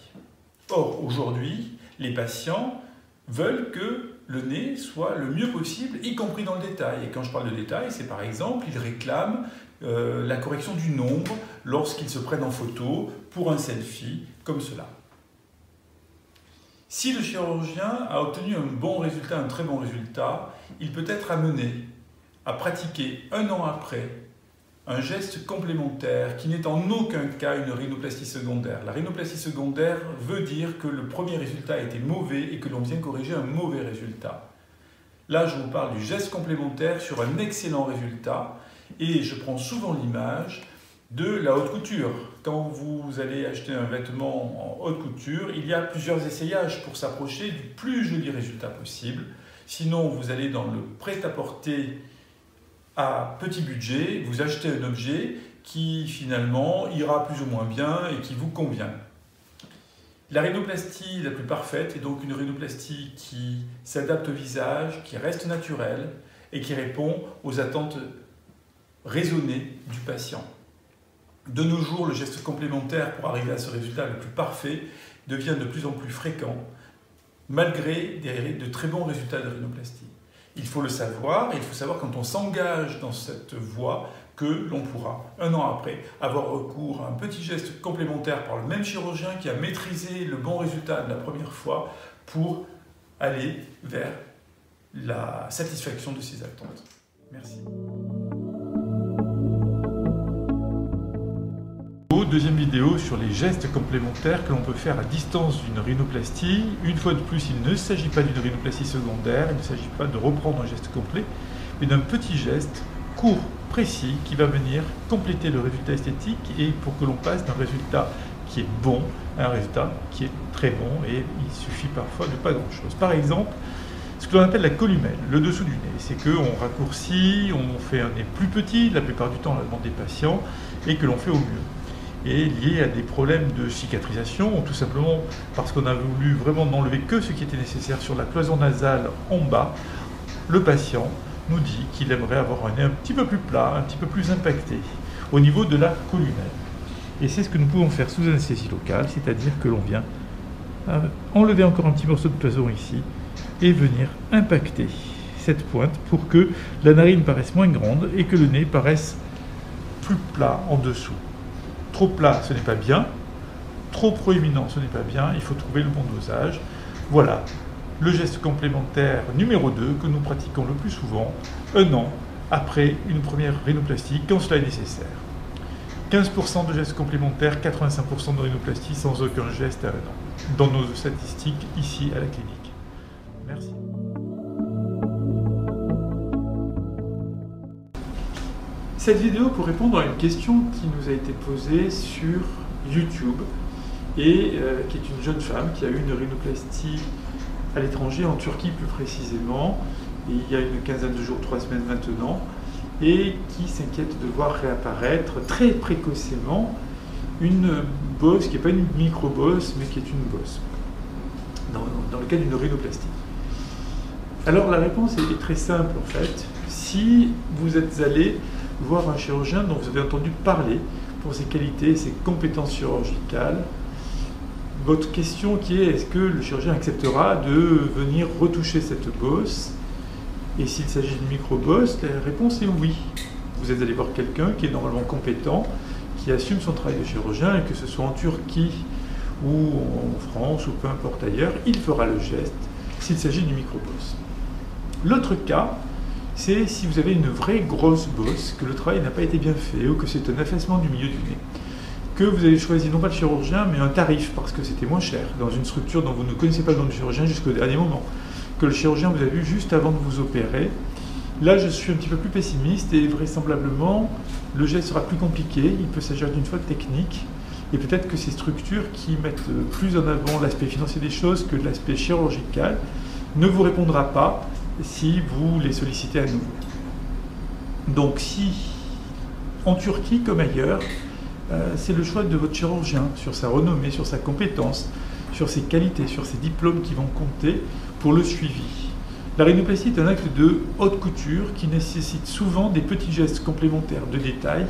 Or, aujourd'hui, les patients veulent que le nez soit le mieux possible, y compris dans le détail. Et quand je parle de détail, c'est par exemple, ils réclament la correction du nombre lorsqu'ils se prennent en photo pour un selfie, comme cela. Si le chirurgien a obtenu un bon résultat, un très bon résultat, il peut être amené à pratiquer un an après un geste complémentaire qui n'est en aucun cas une rhinoplastie secondaire. La rhinoplastie secondaire veut dire que le premier résultat a été mauvais et que l'on vient corriger un mauvais résultat. Là, je vous parle du geste complémentaire sur un excellent résultat et je prends souvent l'image de la haute couture. Quand vous allez acheter un vêtement en haute couture, il y a plusieurs essayages pour s'approcher du plus joli résultat possible. Sinon, vous allez dans le prêt-à-porter à petit budget, vous achetez un objet qui finalement ira plus ou moins bien et qui vous convient. La rhinoplastie la plus parfaite est donc une rhinoplastie qui s'adapte au visage, qui reste naturelle et qui répond aux attentes raisonnées du patient. De nos jours, le geste complémentaire pour arriver à ce résultat le plus parfait devient de plus en plus fréquent, malgré de très bons résultats de rhinoplastie. Il faut le savoir, et il faut savoir quand on s'engage dans cette voie que l'on pourra, un an après, avoir recours à un petit geste complémentaire par le même chirurgien qui a maîtrisé le bon résultat de la première fois pour aller vers la satisfaction de ses attentes. Merci. Deuxième vidéo sur les gestes complémentaires que l'on peut faire à distance d'une rhinoplastie. Une fois de plus, il ne s'agit pas d'une rhinoplastie secondaire, il ne s'agit pas de reprendre un geste complet, mais d'un petit geste court, précis, qui va venir compléter le résultat esthétique et pour que l'on passe d'un résultat qui est bon à un résultat qui est très bon, et il suffit parfois de pas grand-chose. Par exemple, ce que l'on appelle la columelle, le dessous du nez, c'est qu'on raccourcit, on fait un nez plus petit, la plupart du temps à la demande des patients, et que l'on fait au mieux. Et lié à des problèmes de cicatrisation, tout simplement parce qu'on a voulu vraiment n'enlever que ce qui était nécessaire sur la cloison nasale en bas, le patient nous dit qu'il aimerait avoir un nez un petit peu plus plat, un petit peu plus impacté au niveau de la columelle. Et c'est ce que nous pouvons faire sous anesthésie locale, c'est-à-dire que l'on vient enlever encore un petit morceau de cloison ici et venir impacter cette pointe pour que la narine paraisse moins grande et que le nez paraisse plus plat en dessous. Trop plat, ce n'est pas bien. Trop proéminent, ce n'est pas bien. Il faut trouver le bon dosage. Voilà le geste complémentaire numéro 2 que nous pratiquons le plus souvent, un an après une première rhinoplastie, quand cela est nécessaire. 15% de gestes complémentaires, 85% de rhinoplastie sans aucun geste à un an, dans nos statistiques ici à la clinique. Merci. Cette vidéo pour répondre à une question qui nous a été posée sur YouTube et qui est une jeune femme qui a eu une rhinoplastie à l'étranger, en Turquie plus précisément, il y a une quinzaine de jours, 3 semaines maintenant, et qui s'inquiète de voir réapparaître très précocement une bosse qui n'est pas une micro-bosse, mais qui est une bosse, dans le cas d'une rhinoplastie. Alors la réponse est très simple en fait. Si vous êtes allé voir un chirurgien dont vous avez entendu parler pour ses qualités et ses compétences chirurgicales, votre question qui est: est-ce que le chirurgien acceptera de venir retoucher cette bosse? Et s'il s'agit d'une micro-bosse, la réponse est oui. Vous êtes allé voir quelqu'un qui est normalement compétent, qui assume son travail de chirurgien, et que ce soit en Turquie ou en France ou peu importe ailleurs, il fera le geste s'il s'agit d'une micro-bosse. L'autre cas, c'est si vous avez une vraie grosse bosse, que le travail n'a pas été bien fait ou que c'est un affaissement du milieu du nez, que vous avez choisi non pas le chirurgien mais un tarif parce que c'était moins cher, dans une structure dont vous ne connaissez pas le nom du chirurgien jusqu'au dernier moment, que le chirurgien vous a vu juste avant de vous opérer. Là, je suis un petit peu plus pessimiste et vraisemblablement, le geste sera plus compliqué. Il peut s'agir d'une faute technique et peut-être que ces structures qui mettent plus en avant l'aspect financier des choses que l'aspect chirurgical ne vous répondra pas si vous les sollicitez à nouveau. Donc, si en Turquie comme ailleurs, c'est le choix de votre chirurgien sur sa renommée, sur sa compétence, sur ses qualités, sur ses diplômes qui vont compter pour le suivi. La rhinoplastie est un acte de haute couture qui nécessite souvent des petits gestes complémentaires de détail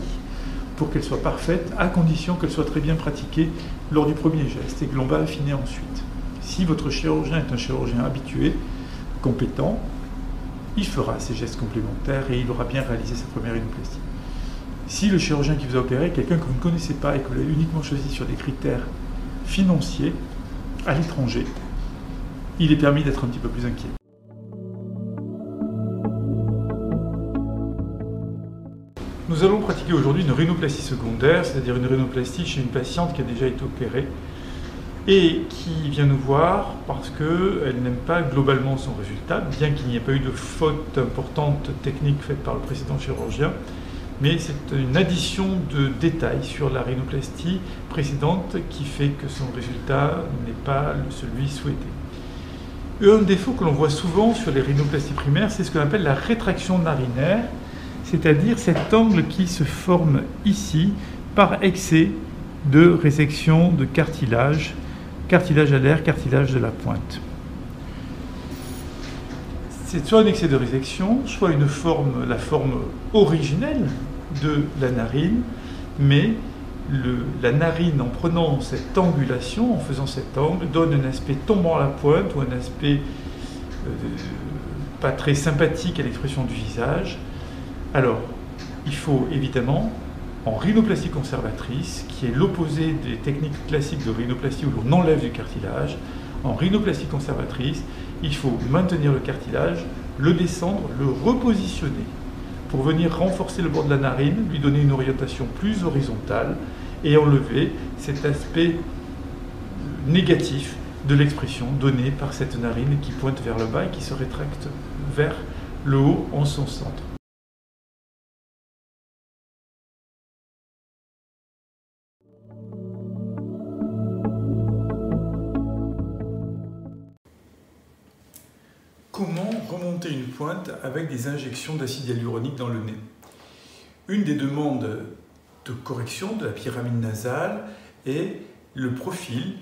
pour qu'elle soit parfaite, à condition qu'elle soit très bien pratiquée lors du premier geste et que l'on va affiner ensuite. Si votre chirurgien est un chirurgien habitué, compétent, il fera ces gestes complémentaires et il aura bien réalisé sa première rhinoplastie. Si le chirurgien qui vous a opéré est quelqu'un que vous ne connaissez pas et que vous l'avez uniquement choisi sur des critères financiers à l'étranger, il est permis d'être un petit peu plus inquiet. Nous allons pratiquer aujourd'hui une rhinoplastie secondaire, c'est-à-dire une rhinoplastie chez une patiente qui a déjà été opérée et qui vient nous voir parce qu'elle n'aime pas globalement son résultat, bien qu'il n'y ait pas eu de faute importante technique faite par le précédent chirurgien, mais c'est une addition de détails sur la rhinoplastie précédente qui fait que son résultat n'est pas celui souhaité. Un défaut que l'on voit souvent sur les rhinoplasties primaires, c'est ce qu'on appelle la rétraction narinaire, c'est-à-dire cet angle qui se forme ici par excès de résection de cartilage, cartilage alaire, cartilage de la pointe. C'est soit un excès de résection, soit la forme originelle de la narine, mais la narine, en prenant cette angulation, en faisant cet angle, donne un aspect tombant à la pointe ou un aspect pas très sympathique à l'expression du visage. Alors, il faut évidemment, en rhinoplastie conservatrice, qui est l'opposé des techniques classiques de rhinoplastie où l'on enlève du cartilage, en rhinoplastie conservatrice, il faut maintenir le cartilage, le descendre, le repositionner pour venir renforcer le bord de la narine, lui donner une orientation plus horizontale et enlever cet aspect négatif de l'expression donnée par cette narine qui pointe vers le bas et qui se rétracte vers le haut en son centre. remonter une pointe avec des injections d'acide hyaluronique dans le nez. Une des demandes de correction de la pyramide nasale est le profil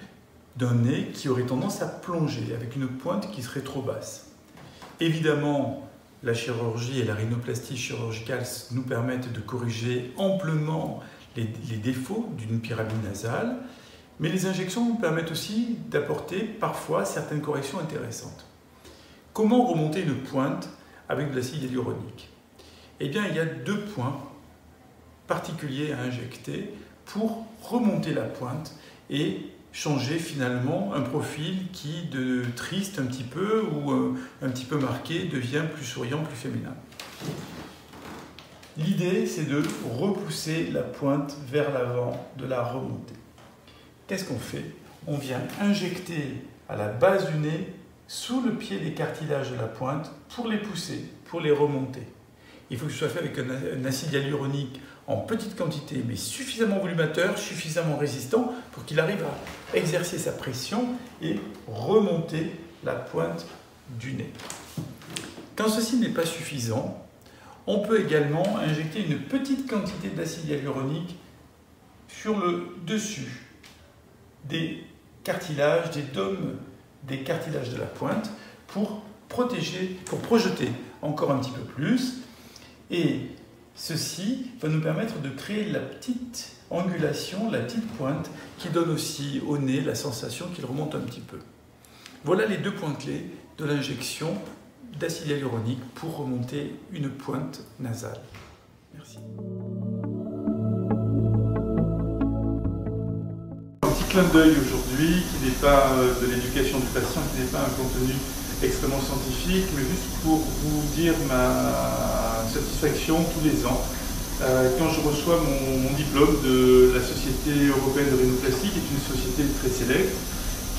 d'un nez qui aurait tendance à plonger avec une pointe qui serait trop basse. Évidemment, la chirurgie et la rhinoplastie chirurgicale nous permettent de corriger amplement les défauts d'une pyramide nasale, mais les injections nous permettent aussi d'apporter parfois certaines corrections intéressantes. Comment remonter une pointe avec de l'acide hyaluronique? Eh bien, il y a 2 points particuliers à injecter pour remonter la pointe et changer finalement un profil qui, de triste un petit peu ou un petit peu marqué, devient plus souriant, plus féminin. L'idée, c'est de repousser la pointe vers l'avant, de la remonter. Qu'est-ce qu'on fait? On vient injecter à la base du nez, sous le pied des cartilages de la pointe, pour les pousser, pour les remonter. Il faut que ce soit fait avec un acide hyaluronique en petite quantité, mais suffisamment volumateur, suffisamment résistant, pour qu'il arrive à exercer sa pression et remonter la pointe du nez. Quand ceci n'est pas suffisant, on peut également injecter une petite quantité d'acide hyaluronique sur le dessus des cartilages, des dômes des cartilages de la pointe pour projeter encore un petit peu plus. Et ceci va nous permettre de créer la petite angulation, la petite pointe qui donne aussi au nez la sensation qu'il remonte un petit peu. Voilà les 2 points clés de l'injection d'acide hyaluronique pour remonter une pointe nasale. Merci. Un petit clin d'œil aujourd'hui qui n'est pas de l'éducation du patient, qui n'est pas un contenu extrêmement scientifique, mais juste pour vous dire ma satisfaction tous les ans quand je reçois mon diplôme de la Société européenne de rhinoplastie, qui est une société très célèbre,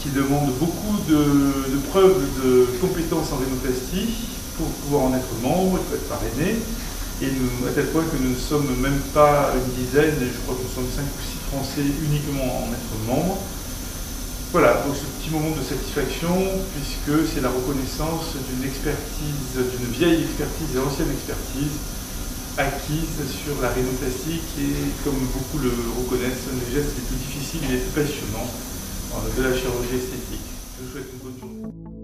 qui demande beaucoup de preuves de compétences en rhinoplastie pour pouvoir en être membre, il faut être parrainé, et à tel point que nous ne sommes même pas une dizaine, je crois que nous sommes 5 ou 6 Français uniquement en être membres. Voilà, donc ce petit moment de satisfaction, puisque c'est la reconnaissance d'une expertise, d'une vieille expertise et ancienne expertise acquise sur la rhinoplastie, qui est, comme beaucoup le reconnaissent, un des gestes les plus difficiles et les plus passionnants de la chirurgie esthétique. Je vous souhaite une bonne journée.